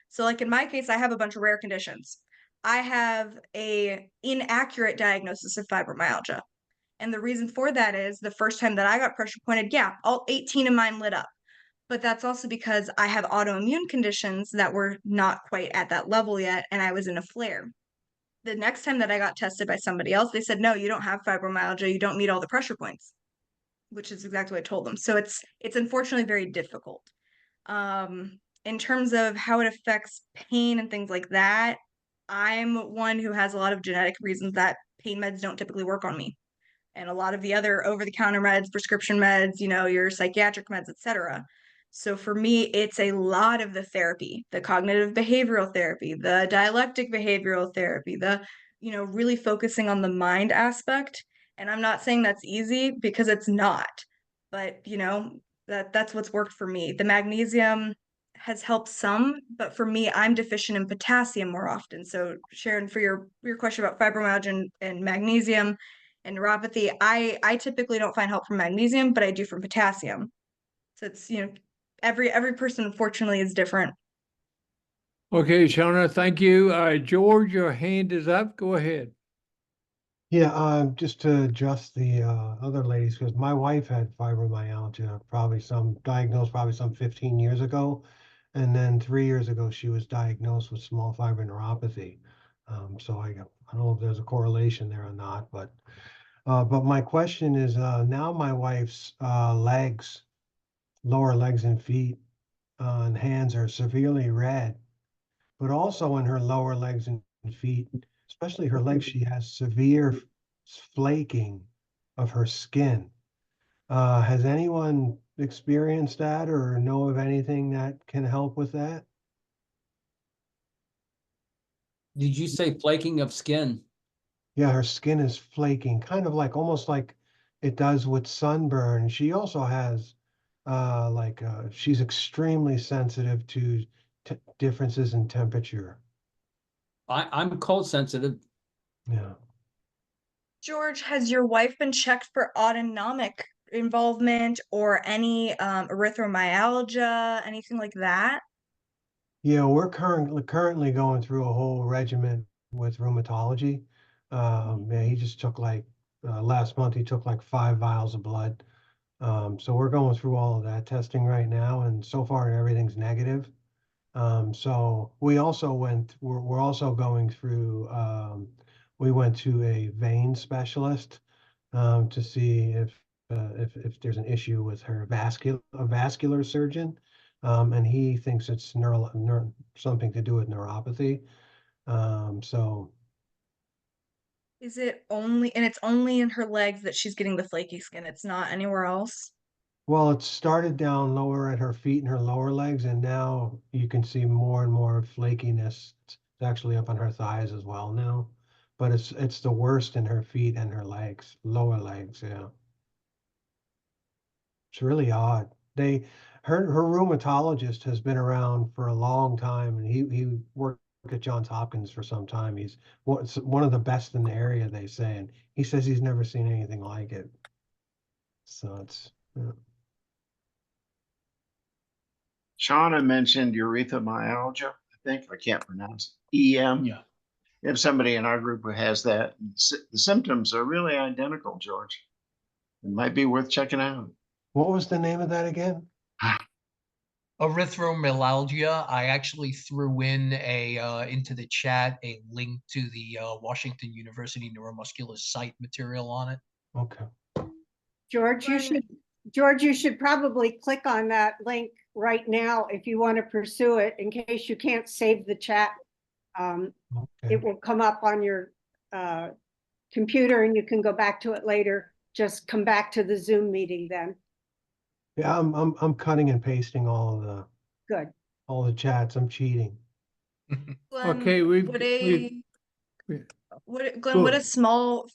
So like in my case, I have a bunch of rare conditions. I have a inaccurate diagnosis of fibromyalgia. And the reason for that is the first time that I got pressure pointed, yeah, all 18 of mine lit up. But that's also because I have autoimmune conditions that were not quite at that level yet, and I was in a flare. The next time that I got tested by somebody else, they said, no, you don't have fibromyalgia, you don't meet all the pressure points, which is exactly what I told them. So it's unfortunately very difficult. In terms of how it affects pain and things like that, I'm one who has a lot of genetic reasons that pain meds don't typically work on me. And a lot of the other over-the-counter meds, prescription meds, your psychiatric meds, etc. So for me, it's a lot of the therapy, the cognitive behavioral therapy, the dialectic behavioral therapy, the, really focusing on the mind aspect. And I'm not saying that's easy because it's not, but that's what's worked for me. The magnesium has helped some, but for me, I'm deficient in potassium more often. So Sharon, for your question about fibromyalgia and magnesium and neuropathy, I typically don't find help from magnesium, but I do from potassium. So it's, every person unfortunately is different. Okay, Shona, thank you. George, your hand is up. Go ahead. Yeah, just to adjust the other ladies, because my wife had fibromyalgia, diagnosed probably some 15 years ago. And then 3 years ago, she was diagnosed with small fiber neuropathy. So I don't know if there's a correlation there or not, but my question is, now my wife's legs, lower legs and feet and hands are severely red, but also in her lower legs and feet, especially her legs, she has severe flaking of her skin. Has anyone experienced that or know of anything that can help with that? Did you say flaking of skin? Yeah, her skin is flaking, kind of like almost like it does with sunburn. She also has she's extremely sensitive to differences in temperature. I'm cold sensitive. Yeah. George, has your wife been checked for autonomic involvement or any erythromyalgia, anything like that? Yeah, we're currently going through a whole regimen with rheumatology. Yeah, he just took last month he took like 5 vials of blood. So we're going through all of that testing right now, and so far everything's negative. So we're also going through, we went to a vein specialist to see if there's an issue with her vascular surgeon. And he thinks it's something to do with neuropathy. So Is it only, and it's only in her legs that she's getting the flaky skin? It's not anywhere else? well, it started down lower at her feet and her lower legs, and now you can see more and more flakiness. It's actually up on her thighs as well now, but it's the worst in her feet and her legs, lower legs. Yeah, it's really odd. Her rheumatologist has been around for a long time, and he worked at Johns Hopkins for some time. He's one of the best in the area, they say, and he says he's never seen anything like it. So it's. Yeah. Shauna mentioned urethromyalgia, I think, I can't pronounce it. EM. Yeah. We have somebody in our group who has that. The symptoms are really identical, George. It might be worth checking out. What was the name of that again? Erythromyalgia. I actually threw in into the chat a link to the Washington University neuromuscular site material on it. Okay. George, you should probably click on that link right now if you want to pursue it, in case you can't save the chat. It will come up on your computer and you can go back to it later. Just come back to the Zoom meeting then. Yeah, I'm cutting and pasting all of Good. all the chats. I'm cheating. Okay, Glenn, would a small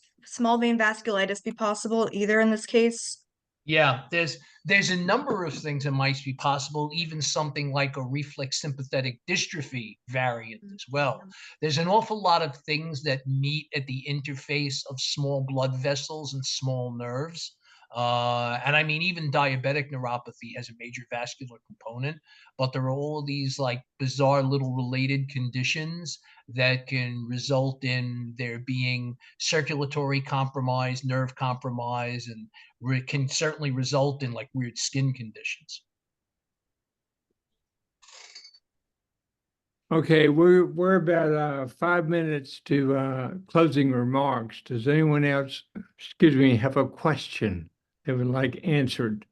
vein vasculitis be possible either in this case? Yeah, there's a number of things that might be possible, even something like a reflex sympathetic dystrophy variant as well. There's an awful lot of things that meet at the interface of small blood vessels and small nerves. And I mean, even diabetic neuropathy has a major vascular component, but there are all these like bizarre little related conditions that can result in there being circulatory compromise, nerve compromise, and can certainly result in like weird skin conditions. Okay, we're about 5 minutes to closing remarks. Does anyone else, excuse me, have a question they would like answered?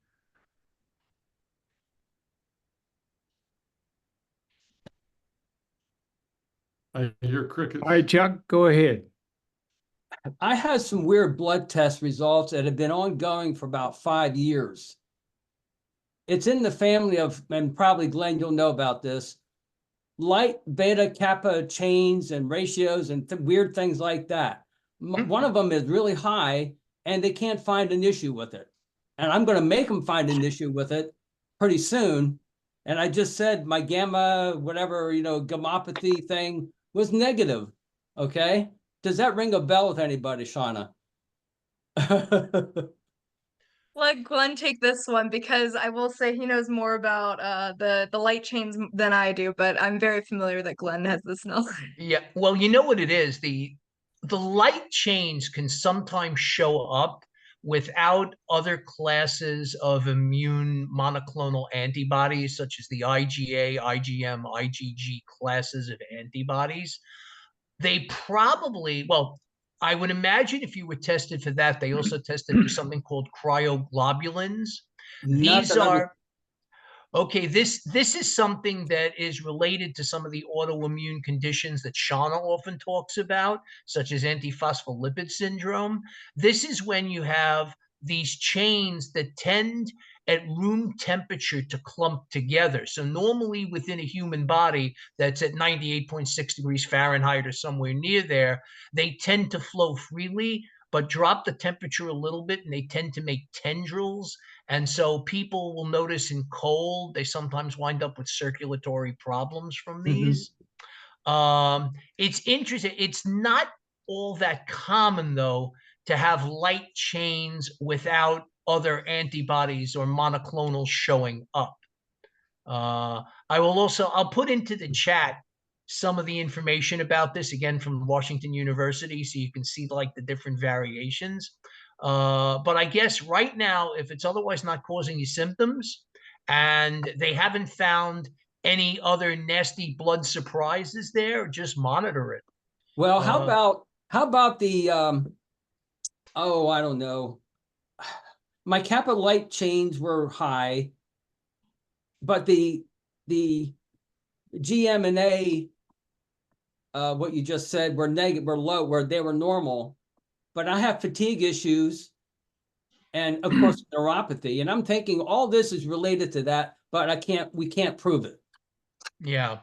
I hear crickets. All right, Chuck, go ahead. I had some weird blood test results that have been ongoing for about 5 years. It's in the family of, and probably Glenn, you'll know about this, light beta kappa chains and ratios and weird things like that. One of them is really high and they can't find an issue with it. And I'm going to make them find an issue with it pretty soon. And I just said my gamma, whatever, gammopathy thing was negative. Okay. Does that ring a bell with anybody, Shauna? Let Glenn take this one, because I will say he knows more about the light chains than I do, but I'm very familiar that Glenn has this knowledge. Yeah, well, you know what it is. The light chains can sometimes show up without other classes of immune monoclonal antibodies, such as the IgA, IgM, IgG classes of antibodies. They probably, well, I would imagine if you were tested for that, they also tested for something called cryoglobulins. Not These that I'm, are, okay, this is something that is related to some of the autoimmune conditions that Shauna often talks about, such as antiphospholipid syndrome. This is when you have these chains that tend at room temperature to clump together. So normally within a human body that's at 98.6 degrees Fahrenheit or somewhere near there, they tend to flow freely, but drop the temperature a little bit and they tend to make tendrils. And so people will notice in cold, they sometimes wind up with circulatory problems from these. It's interesting. It's not all that common, though, to have light chains without other antibodies or monoclonals showing up. I'll put into the chat some of the information about this, again, from Washington University, so you can see like the different variations. But I guess right now, if it's otherwise not causing you symptoms and they haven't found any other nasty blood surprises there, just monitor it. well, how about the, oh, I don't know. My kappa light chains were high, but the GM and A, what you just said, were negative, were low, where they were normal. But I have fatigue issues and of course neuropathy. And I'm thinking all this is related to that, but we can't prove it. Yeah.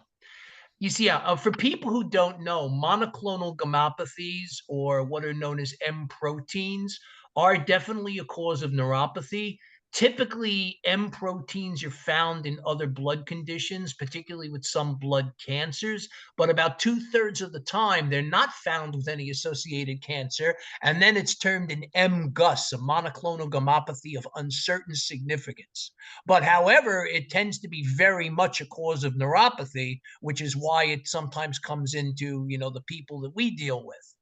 You see, for people who don't know, monoclonal gammopathies, or what are known as M proteins, are definitely a cause of neuropathy. Typically, M proteins are found in other blood conditions, particularly with some blood cancers, but about 2/3 of the time, they're not found with any associated cancer. And then it's termed an MGUS, a monoclonal gammopathy of uncertain significance. But however, it tends to be very much a cause of neuropathy, which is why it sometimes comes into, the people that we deal with.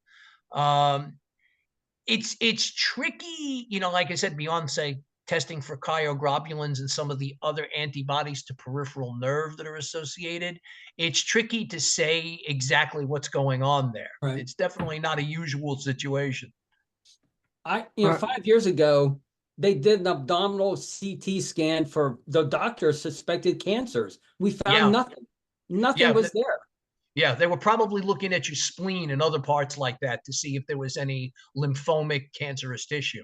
It's tricky, like I said, beyond say testing for cryoglobulins and some of the other antibodies to peripheral nerve that are associated. It's tricky to say exactly what's going on there. Right. It's definitely not a usual situation. 5 years ago, they did an abdominal CT scan for the doctor suspected cancers. We found nothing. Nothing was there. Yeah, they were probably looking at your spleen and other parts like that to see if there was any lymphomic cancerous tissue.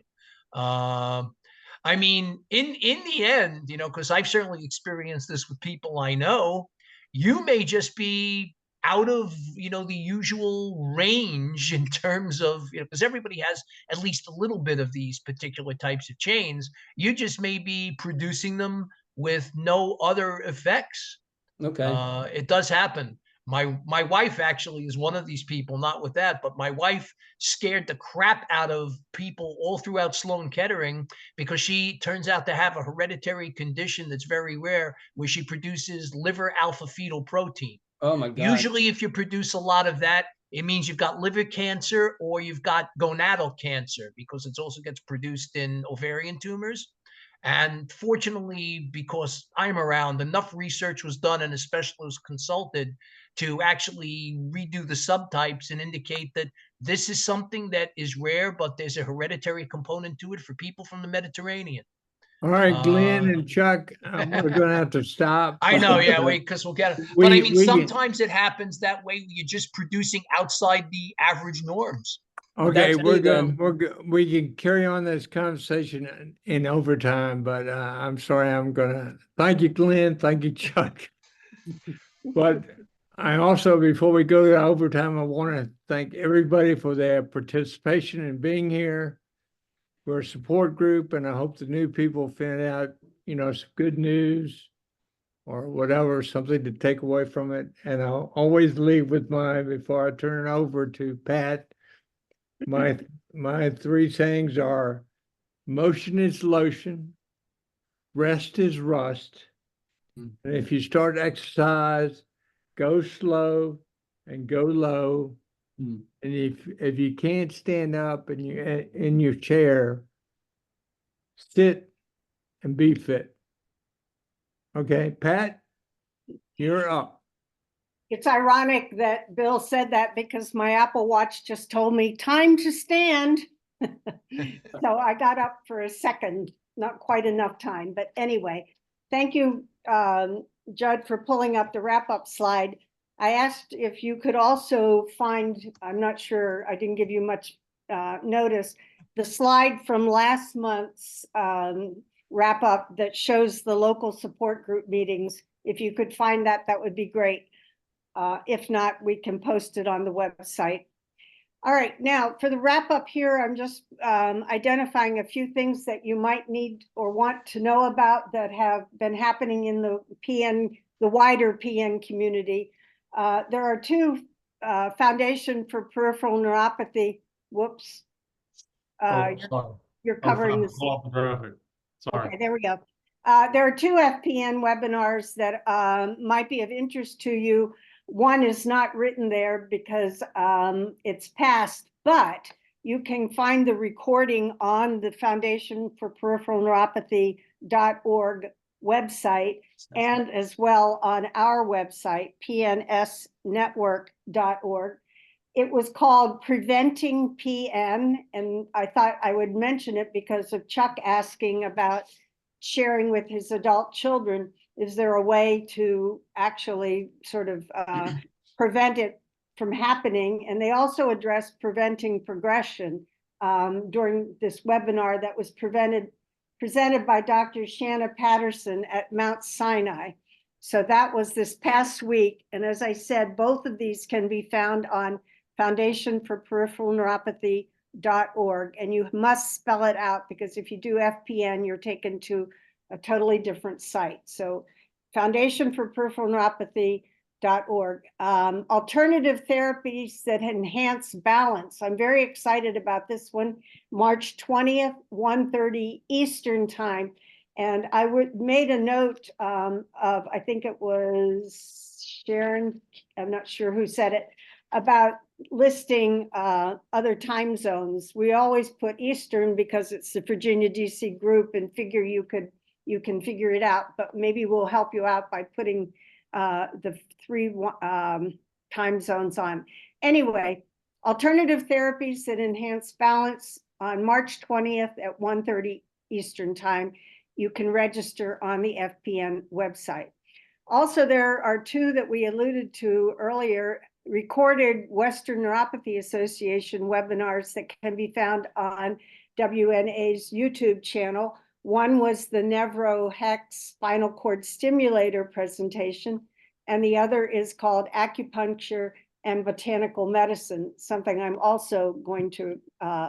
I mean, in the end, because I've certainly experienced this with people I know, you may just be out of the usual range in terms of, because everybody has at least a little bit of these particular types of chains. You just may be producing them with no other effects. Okay. It does happen. My wife actually is one of these people, not with that, but my wife scared the crap out of people all throughout Sloan Kettering because she turns out to have a hereditary condition that's very rare where she produces liver alpha fetal protein. Oh my God. Usually if you produce a lot of that, it means you've got liver cancer or you've got gonadal cancer, because it also gets produced in ovarian tumors. And fortunately, because I'm around, enough research was done and a specialist consulted to actually redo the subtypes and indicate that this is something that is rare, but there's a hereditary component to it for people from the Mediterranean. All right, Glenn and Chuck, we're gonna have to stop. I know, but, yeah, because we'll get it. we- But I mean, we can- sometimes it happens that way. You're just producing outside the average norms. Okay, That's me then. we can carry on this conversation in overtime, but I'm sorry, I'm gonna, thank you, Glenn, thank you, Chuck. But I also, before we go to overtime, I want to thank everybody for their participation in being here. We're a support group, and I hope the new people find out, some good news or whatever, something to take away from it. And I'll always leave with before I turn it over to Pat, my three things are: motion is lotion, rest is rust, and if you start exercise, go slow and go low. And if you can't stand up and you in your chair, sit and be fit. Okay, Pat, you're up. It's ironic that Bill said that because my Apple Watch just told me time to stand. So I got up for a second, not quite enough time, but anyway, thank you, Judd, for pulling up the wrap-up slide. I asked if you could also find, I'm not sure, I didn't give you much notice, the slide from last month's wrap-up that shows the local support group meetings. If you could find that, that would be great. If not, we can post it on the website. All right, now for the wrap up here, I'm just identifying a few things that you might need or want to know about that have been happening in the wider PN community. There are two Foundation for Peripheral Neuropathy. Whoops. Sorry. You're I was covering on this. the graphic. Sorry. Okay, there we go. There are two FPN webinars that might be of interest to you. One is not written there because it's past, but you can find the recording on the Foundation for Peripheral Neuropathy.org website and as well on our website, PNSnetwork.org. It was called Preventing PN, and I thought I would mention it because of Chuck asking about sharing with his adult children. Is there a way to actually sort of prevent it from happening? And they also addressed preventing progression during this webinar that was presented by Dr. Shanna Patterson at Mount Sinai. So that was this past week. And as I said, both of these can be found on Foundation for Peripheral Neuropathy.org. And you must spell it out because if you do FPN, you're taken to a totally different site. So Foundation for Peripheral Neuropathy.org. Alternative therapies that enhance balance. I'm very excited about this one. March 20th, 1:30 Eastern time. And I made a note of, I think it was Sharon, I'm not sure who said it, about listing other time zones. We always put Eastern because it's the Virginia DC group and figure you can figure it out, but maybe we'll help you out by putting the three time zones on. Anyway, alternative therapies that enhance balance on March 20th at 1:30 Eastern time. You can register on the FPN website. Also, there are two that we alluded to earlier, recorded Western Neuropathy Association webinars that can be found on WNA's YouTube channel. One was the Nevro Hex spinal cord stimulator presentation, and the other is called Acupuncture and Botanical Medicine, something I'm also going to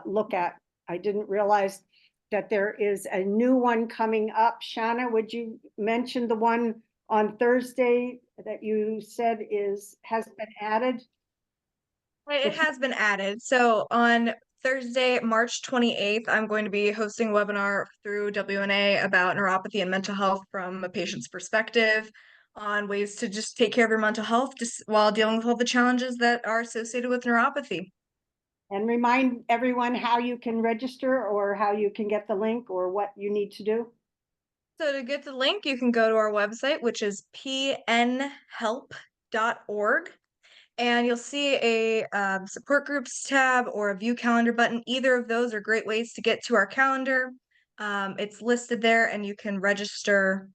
look at. I didn't realize that there is a new one coming up. Shanna, would you mention the one on Thursday that you said has been added? It has been added. So on Thursday, March 28th, I'm going to be hosting a webinar through WNA about neuropathy and mental health from a patient's perspective on ways to just take care of your mental health just while dealing with all the challenges that are associated with neuropathy. And remind everyone how you can register or how you can get the link or what you need to do. So to get the link, you can go to our website, which is pnhelp.org. And you'll see a support groups tab or a view calendar button. Either of those are great ways to get to our calendar. It's listed there and you can register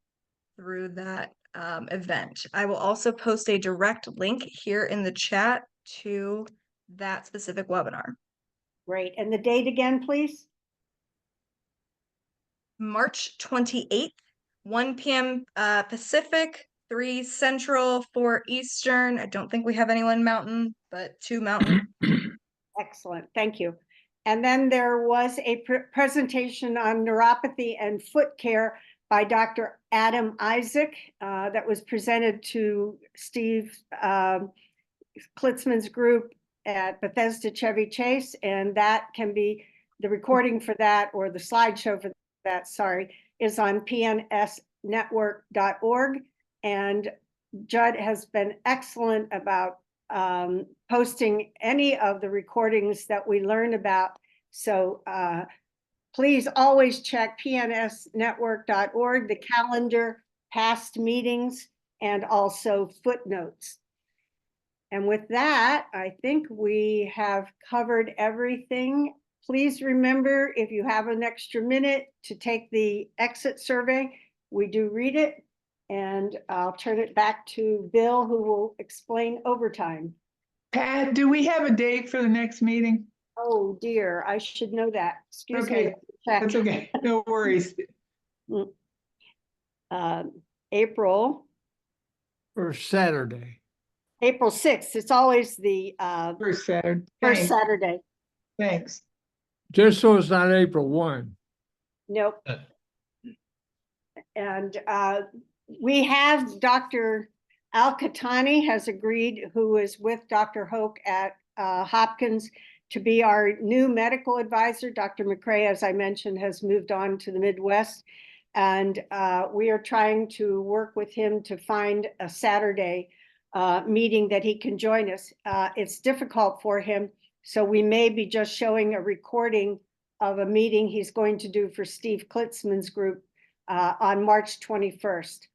through that event. I will also post a direct link here in the chat to that specific webinar. Great. And the date again, please? March 28th, 1 p.m. Pacific, 3 Central, 4 Eastern. I don't think we have anyone Mountain, but 2 Mountain. Excellent. Thank you. And then there was a presentation on neuropathy and foot care by Dr. Adam Isaac that was presented to Steve Klitzman's group at Bethesda Chevy Chase. And that can be, the recording for that or the slideshow for that, sorry, is on pnsnetwork.org. And Judd has been excellent about posting any of the recordings that we learn about. So please always check pnsnetwork.org, the calendar, past meetings, and also footnotes. And with that, I think we have covered everything. Please remember, if you have an extra minute, to take the exit survey. We do read it. And I'll turn it back to Bill, who will explain overtime. Pat, do we have a date for the next meeting? Oh dear, I should know that. Excuse me. Okay, that's okay. No worries. April Or Saturday. April 6th. It's always the First Saturday. first Thanks. Saturday. Thanks. Just so it's not April 1. Nope. And we have Dr. Al-Katani has agreed, who is with Dr. Hoke at Hopkins, to be our new medical advisor. Dr. McCrae, as I mentioned, has moved on to the Midwest. And we are trying to work with him to find a Saturday meeting that he can join us. It's difficult for him, so we may be just showing a recording of a meeting he's going to do for Steve Klitzman's group on March 21st.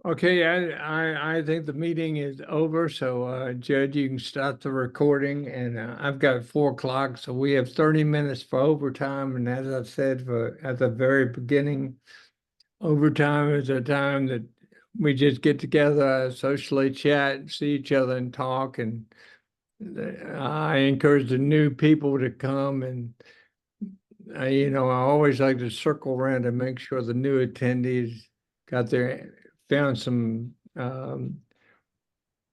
Okay, I think the meeting is over, so Judge, you can start the recording, and I've got 4 o'clock, so we have 30 minutes for overtime, and as I said at the very beginning, overtime is a time that we just get together, socially chat, see each other and talk, and I encourage the new people to come, and I always like to circle around to make sure the new attendees found some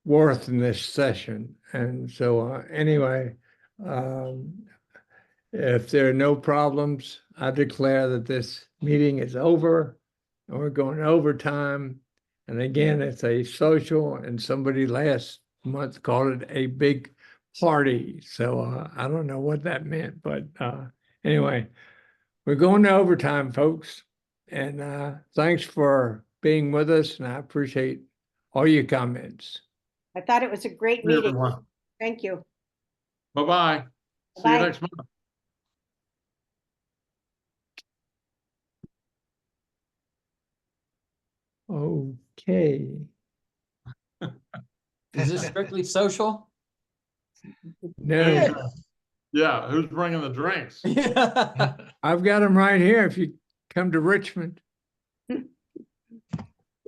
worth in this session. And so anyway, if there are no problems, I declare that this meeting is over and we're going overtime. And again, it's a social, and somebody last month called it a big party. So I don't know what that meant, but anyway, we're going to overtime, folks. And thanks for being with us, and I appreciate all your comments. I thought it was a great Hey, meeting. everyone. Thank you. Bye-bye. See you Bye. next month. Okay. Is this strictly social? No, Yeah, who's bringing the drinks? I've got them right here if you come to Richmond.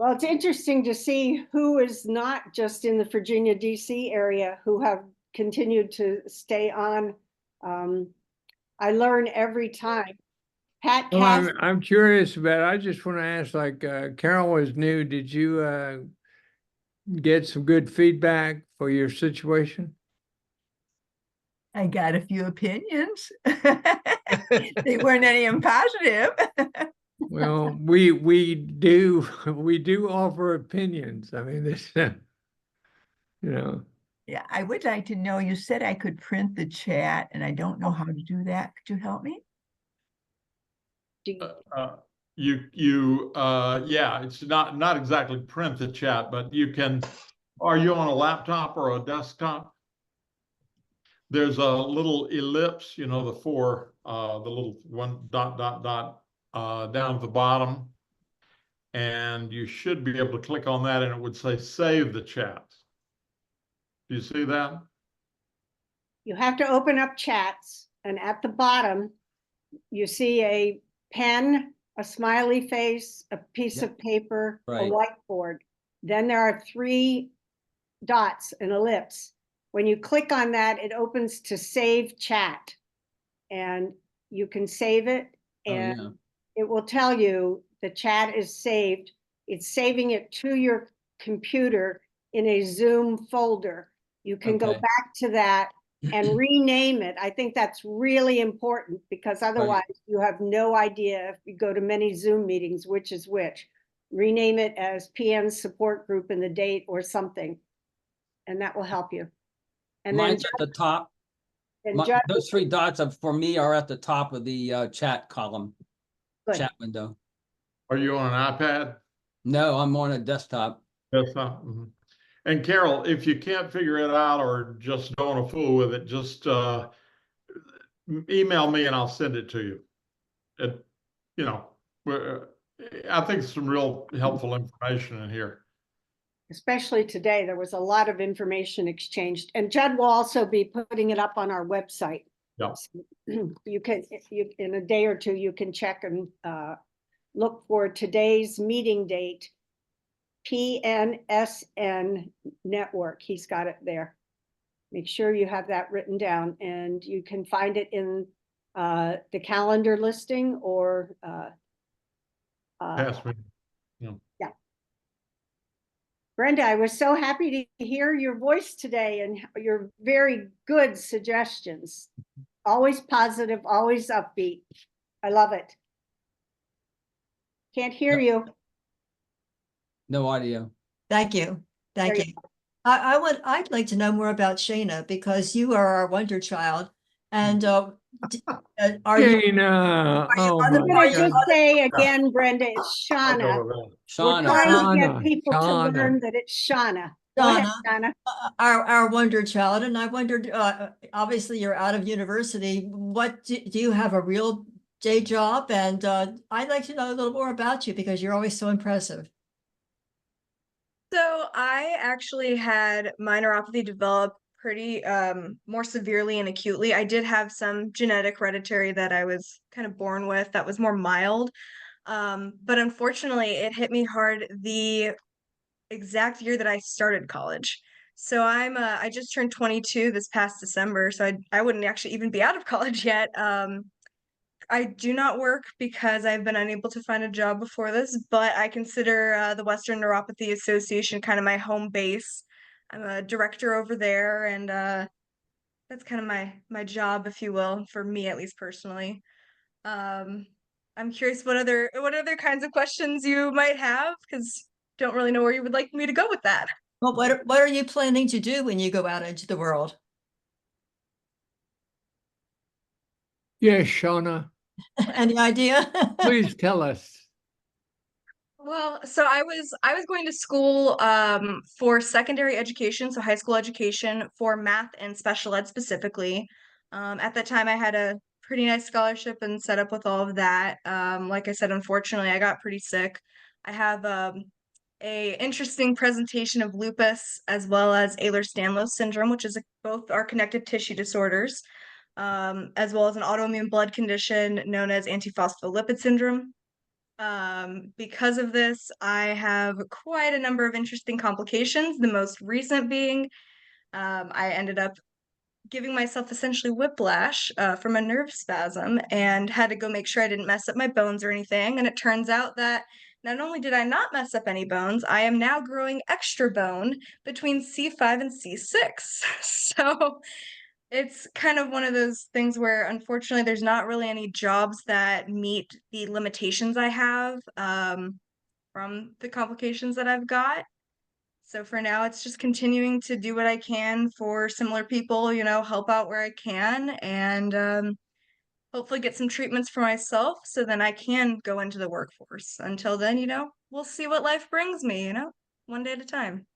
Well, it's interesting to see who is not just in the Virginia, DC area, who have continued to stay on. I learn every time. Pat Well, Cass, I'm curious about, I just want to ask, like, Carol was new. Did you get some good feedback for your situation? I got a few opinions. They weren't any positive. Well, we do offer opinions. I mean, this, Yeah, I would like to know, you said I could print the chat and I don't know how to do that. Could you help me? Yeah, it's not exactly print the chat, but you can. Are you on a laptop or a desktop? There's a little ellipse, the little one dot down at the bottom, and you should be able to click on that, and it would say save the chat. Do you see that? you have to open up chats, and at the bottom, you see a pen, a smiley face, a piece of paper, a Right. whiteboard. Then there are 3 dots, an ellipse. When you click on that, it opens to save chat. And you can save it, Oh, and yeah. it will tell you the chat is saved. It's saving it to your computer in a Zoom folder. You can go Okay. back to that and rename it. I think that's really important, because otherwise you have no idea, if you go to many Zoom meetings, which is which. Rename it as PN support group in the date or something, and that will help you. And Mine's at the top. then Judd, Those 3 dots for me are at the top of the chat column, good. chat window. Are you on an iPad? No, I'm on a desktop. Desktop. Mhm. And Carol, if you can't figure it out or just don't want to fool with it, just email me and I'll send it to you. I think some real helpful information in here. especially today, there was a lot of information exchanged, and Judd will also be putting it up on our website. Yeah. You can, in a day or two, you can check and look for today's meeting date, PNSN network. He's got it there. Make sure you have that written down, and you can find it in the calendar listing or Pass me. Yeah. yeah. Brenda, I was so happy to hear your voice today and your very good suggestions. Always positive, always upbeat. I love it. Can't hear you. No audio. Thank you. Thank There you. I'd like to know more about Shayna because you are our wonder child. And are you Shayna, oh I'm my gonna God. just say again, Brenda, it's Shauna. We're Shauna? trying to get Shauna, people to Shauna. learn that it's Shauna. Go ahead, Shauna, Shauna. our wonder child? And I wondered, obviously you're out of university. What do you have a real day job? And I'd like to know a little more about you because you're always so impressive. So I actually had my neuropathy develop pretty more severely and acutely. I did have some genetic hereditary that I was kind of born with that was more mild. But unfortunately it hit me hard the exact year that I started college. So I just turned 22 this past December, so I wouldn't actually even be out of college yet. I do not work because I've been unable to find a job before this, but I consider the Western Neuropathy Association kind of my home base. I'm a director over there, and that's kind of my job, if you will, for me at least personally. I'm curious what other kinds of questions you might have, because don't really know where you would like me to go with that. Well, what are you planning to do when you go out into the world? Yes, Shauna, Any idea? please tell us. Well, so I was going to school for secondary education, so high school education for math and special ed specifically. At that time I had a pretty nice scholarship and set up with all of that. Like I said, unfortunately I got pretty sick. I have a interesting presentation of lupus as well as Ehlers-Danlos syndrome, which is both are connective tissue disorders, as well as an autoimmune blood condition known as antiphospholipid syndrome. Because of this, I have quite a number of interesting complications. The most recent being, I ended up giving myself essentially whiplash from a nerve spasm and had to go make sure I didn't mess up my bones or anything. And it turns out that not only did I not mess up any bones, I am now growing extra bone between C5 and C6. So it's kind of one of those things where unfortunately there's not really any jobs that meet the limitations I have from the complications that I've got. So for now, it's just continuing to do what I can for similar people, help out where I can, and hopefully get some treatments for myself so then I can go into the workforce. Until then, we'll see what life brings me, one day at a time.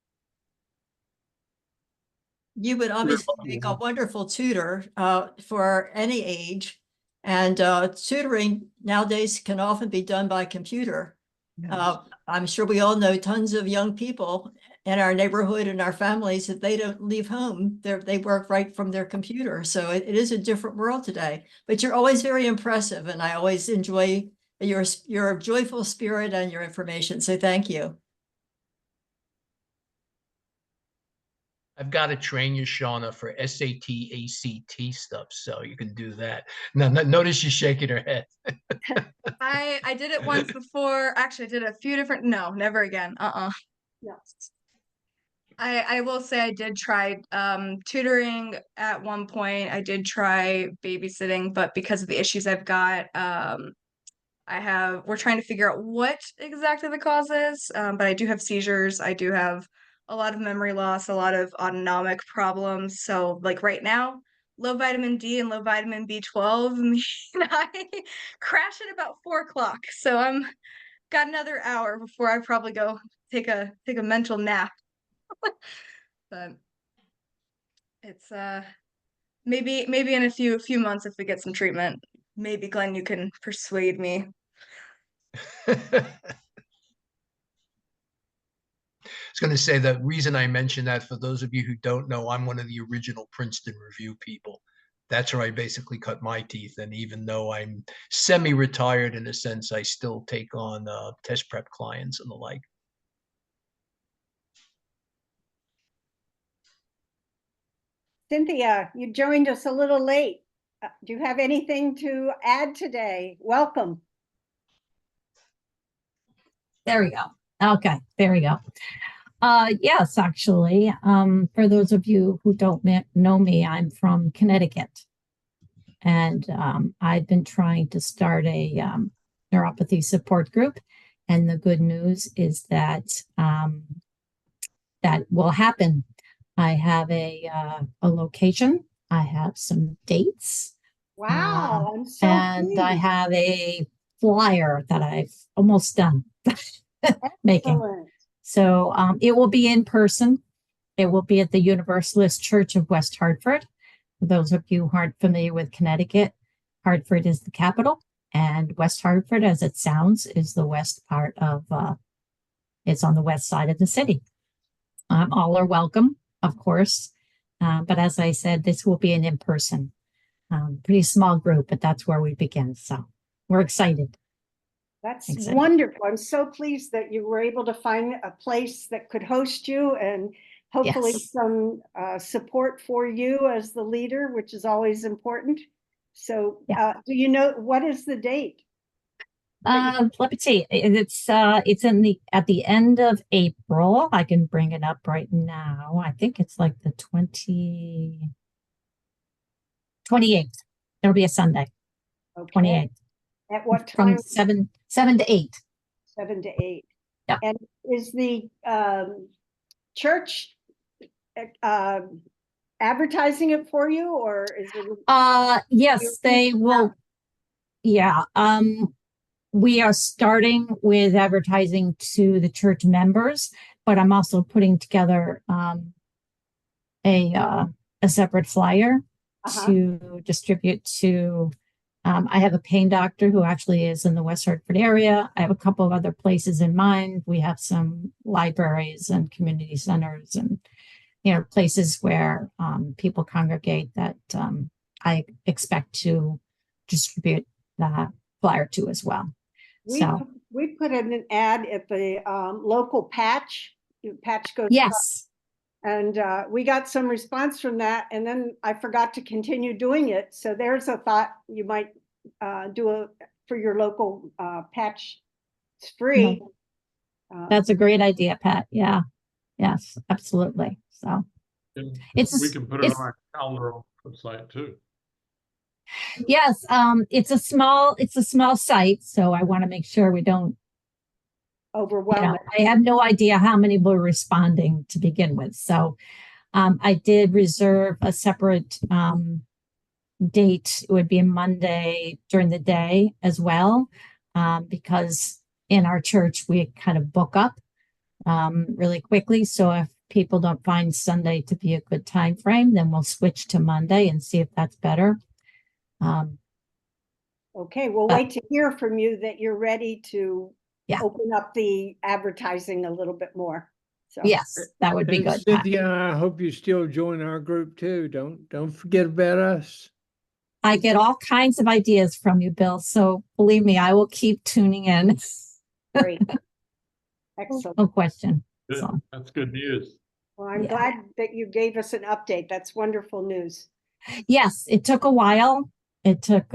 You would obviously make a wonderful tutor for any age. And tutoring nowadays can often be done by computer. I'm sure we all know tons of young people in our neighborhood and our families that they don't leave home. They work right from their computer. So it is a different world today. But you're always very impressive, and I always enjoy your joyful spirit and your information. So thank you. I've got to train you, Shauna, for SAT, ACT stuff, so you can do that. Now, notice she's shaking her head. I did it once before. Actually, I did a few different. No, never again. No. I will say I did try tutoring at one point. I did try babysitting, but because of the issues I've got, we're trying to figure out what exactly the cause is. But I do have seizures. I do have a lot of memory loss, a lot of autonomic problems. So like right now, low vitamin D and low vitamin B12, me and I crash at about 4 o'clock. So I'm got another hour before I probably go take a mental nap. But it's maybe in a few months if we get some treatment. Maybe Glenn, you can persuade me. It's going to say the reason I mentioned that, for those of you who don't know, I'm one of the original Princeton Review people. That's where I basically cut my teeth. And even though I'm semi-retired in a sense, I still take on test prep clients and the like. Cynthia, you joined us a little late. Do you have anything to add today? Welcome. There we go. Okay, there we go. Yes, actually, for those of you who don't know me, I'm from Connecticut. And I've been trying to start a neuropathy support group. And the good news is that that will happen. I have a location. I have some dates. Wow, I'm so and I pleased. have a flyer that I've almost done making. Excellent. So it will be in person. It will be at the Universalist Church of West Hartford. For those of you who aren't familiar with Connecticut, Hartford is the capital, and West Hartford, as it sounds, is the west part of, it's on the west side of the city. All are welcome, of course. But as I said, this will be an in-person, pretty small group, but that's where we begin. So we're excited. That's Excited. wonderful. I'm so pleased that you were able to find a place that could host you, and hopefully Yes. some support for you as the leader, which is always important. So do you know, what is the date? Let me see. It's at the end of April. I can bring it up right now. I think it's like the 28th. It'll be a Sunday. Okay. 28th. At what From time? 7 to 8. 7 to 8. Yeah. And is the church advertising it for you, or is it? Yes, they will. Yeah. We are starting with advertising to the church members, but I'm also putting together a separate flyer to distribute to. I have a pain doctor who actually is in the West Hartford area. I have a couple of other places in mind. We have some libraries and community centers and, places where people congregate that I expect to distribute the flyer to as well. We put in an ad at the local patch. Patch goes. Yes. And we got some response from that, and then I forgot to continue doing it. So there's a thought you might do for your local patch. It's free. That's a great idea, Pat. Yeah. Yes, absolutely. So we can put it on our calendar on the website too. Yes, it's a small site, so I want to make sure we don't overwhelm it. I have no idea how many were responding to begin with. So I did reserve a separate date. It would be a Monday during the day as well, because in our church we kind of book up really quickly. So if people don't find Sunday to be a good time frame, then we'll switch to Monday and see if that's better. Okay, we'll wait to hear from you that you're ready to open up the advertising a little bit more. So yes, that would be good. Cynthia, I hope you still join our group too. Don't forget about us. I get all kinds of ideas from you, Bill. So believe me, I will keep tuning in. Great. Excellent. No question. Good. So. That's good news. Well, I'm glad that you gave us an update. That's wonderful news. Yes, it took a while. It took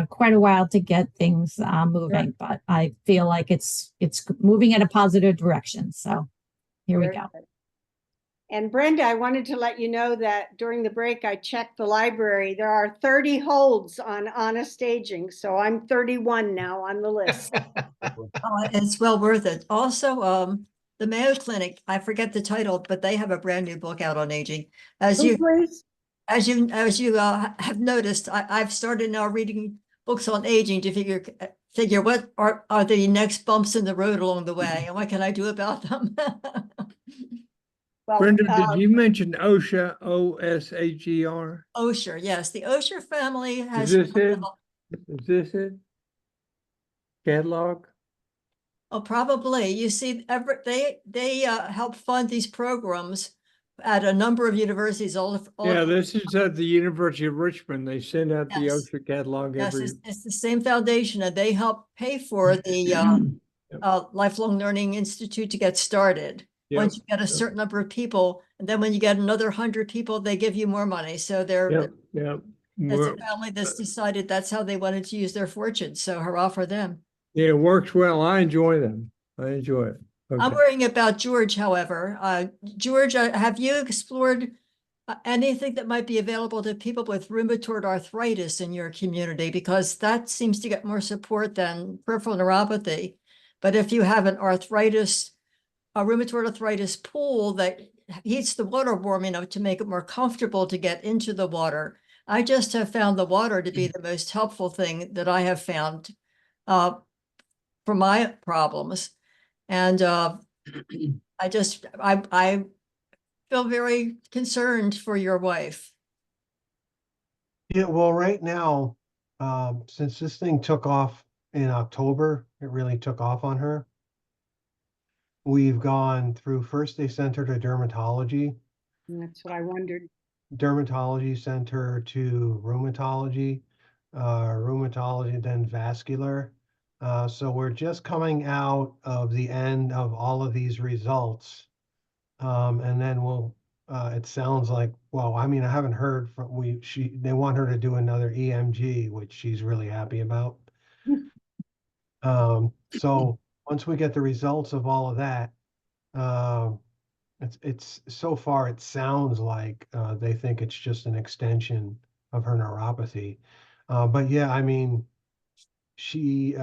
quite a while to get things moving, but I feel like it's moving in a positive direction. So here we go. Good. And Brenda, I wanted to let you know that during the break, I checked the library. There are 30 holds on Honest Aging. So I'm 31 now on the list. It's well worth it. Also, the Mayo Clinic, I forget the title, but they have a brand new book out on aging. As you have noticed, I've started now reading books on aging to figure what are the next bumps in the road along the way, and what can I do about them? Well, Brenda, did you mention OSHA, O-S-H-E-R? Osher, yes. The Osher family has. Is this it? Is this it? Catalog? Oh, probably. You see, they help fund these programs at a number of universities all Yeah, across. this is at the University of Richmond. They send out the Yes. OSHA catalog Yes, every. it's the same foundation, and they help pay for the Lifelong Learning Institute to get started. Once Yep, you get a yep. certain number of people, and then when you get another 100 people, they give you more money. So Yep, yep. it's a Well, family that's decided that's how they wanted to use their fortune. So hurrah for them. yeah, it works well. I enjoy them. I enjoy it. I'm Okay. worrying about George, however. George, have you explored anything that might be available to people with rheumatoid arthritis in your community? Because that seems to get more support than peripheral neuropathy. But if you have a rheumatoid arthritis pool that heats the water warm enough to make it more comfortable to get into the water, I just have found the water to be the most helpful thing that I have found for my problems. And I feel very concerned for your wife. Yeah, well, right now, since this thing took off in October, it really took off on her. We've gone through, first they sent her to dermatology, That's what I wondered. dermatology center to rheumatology, then vascular. So we're just coming out of the end of all of these results. And then it sounds like, well, I mean, I haven't heard they want her to do another EMG, which she's really happy about. So once we get the results of all of that, it's so far it sounds like they think it's just an extension of her neuropathy. But yeah, I mean, she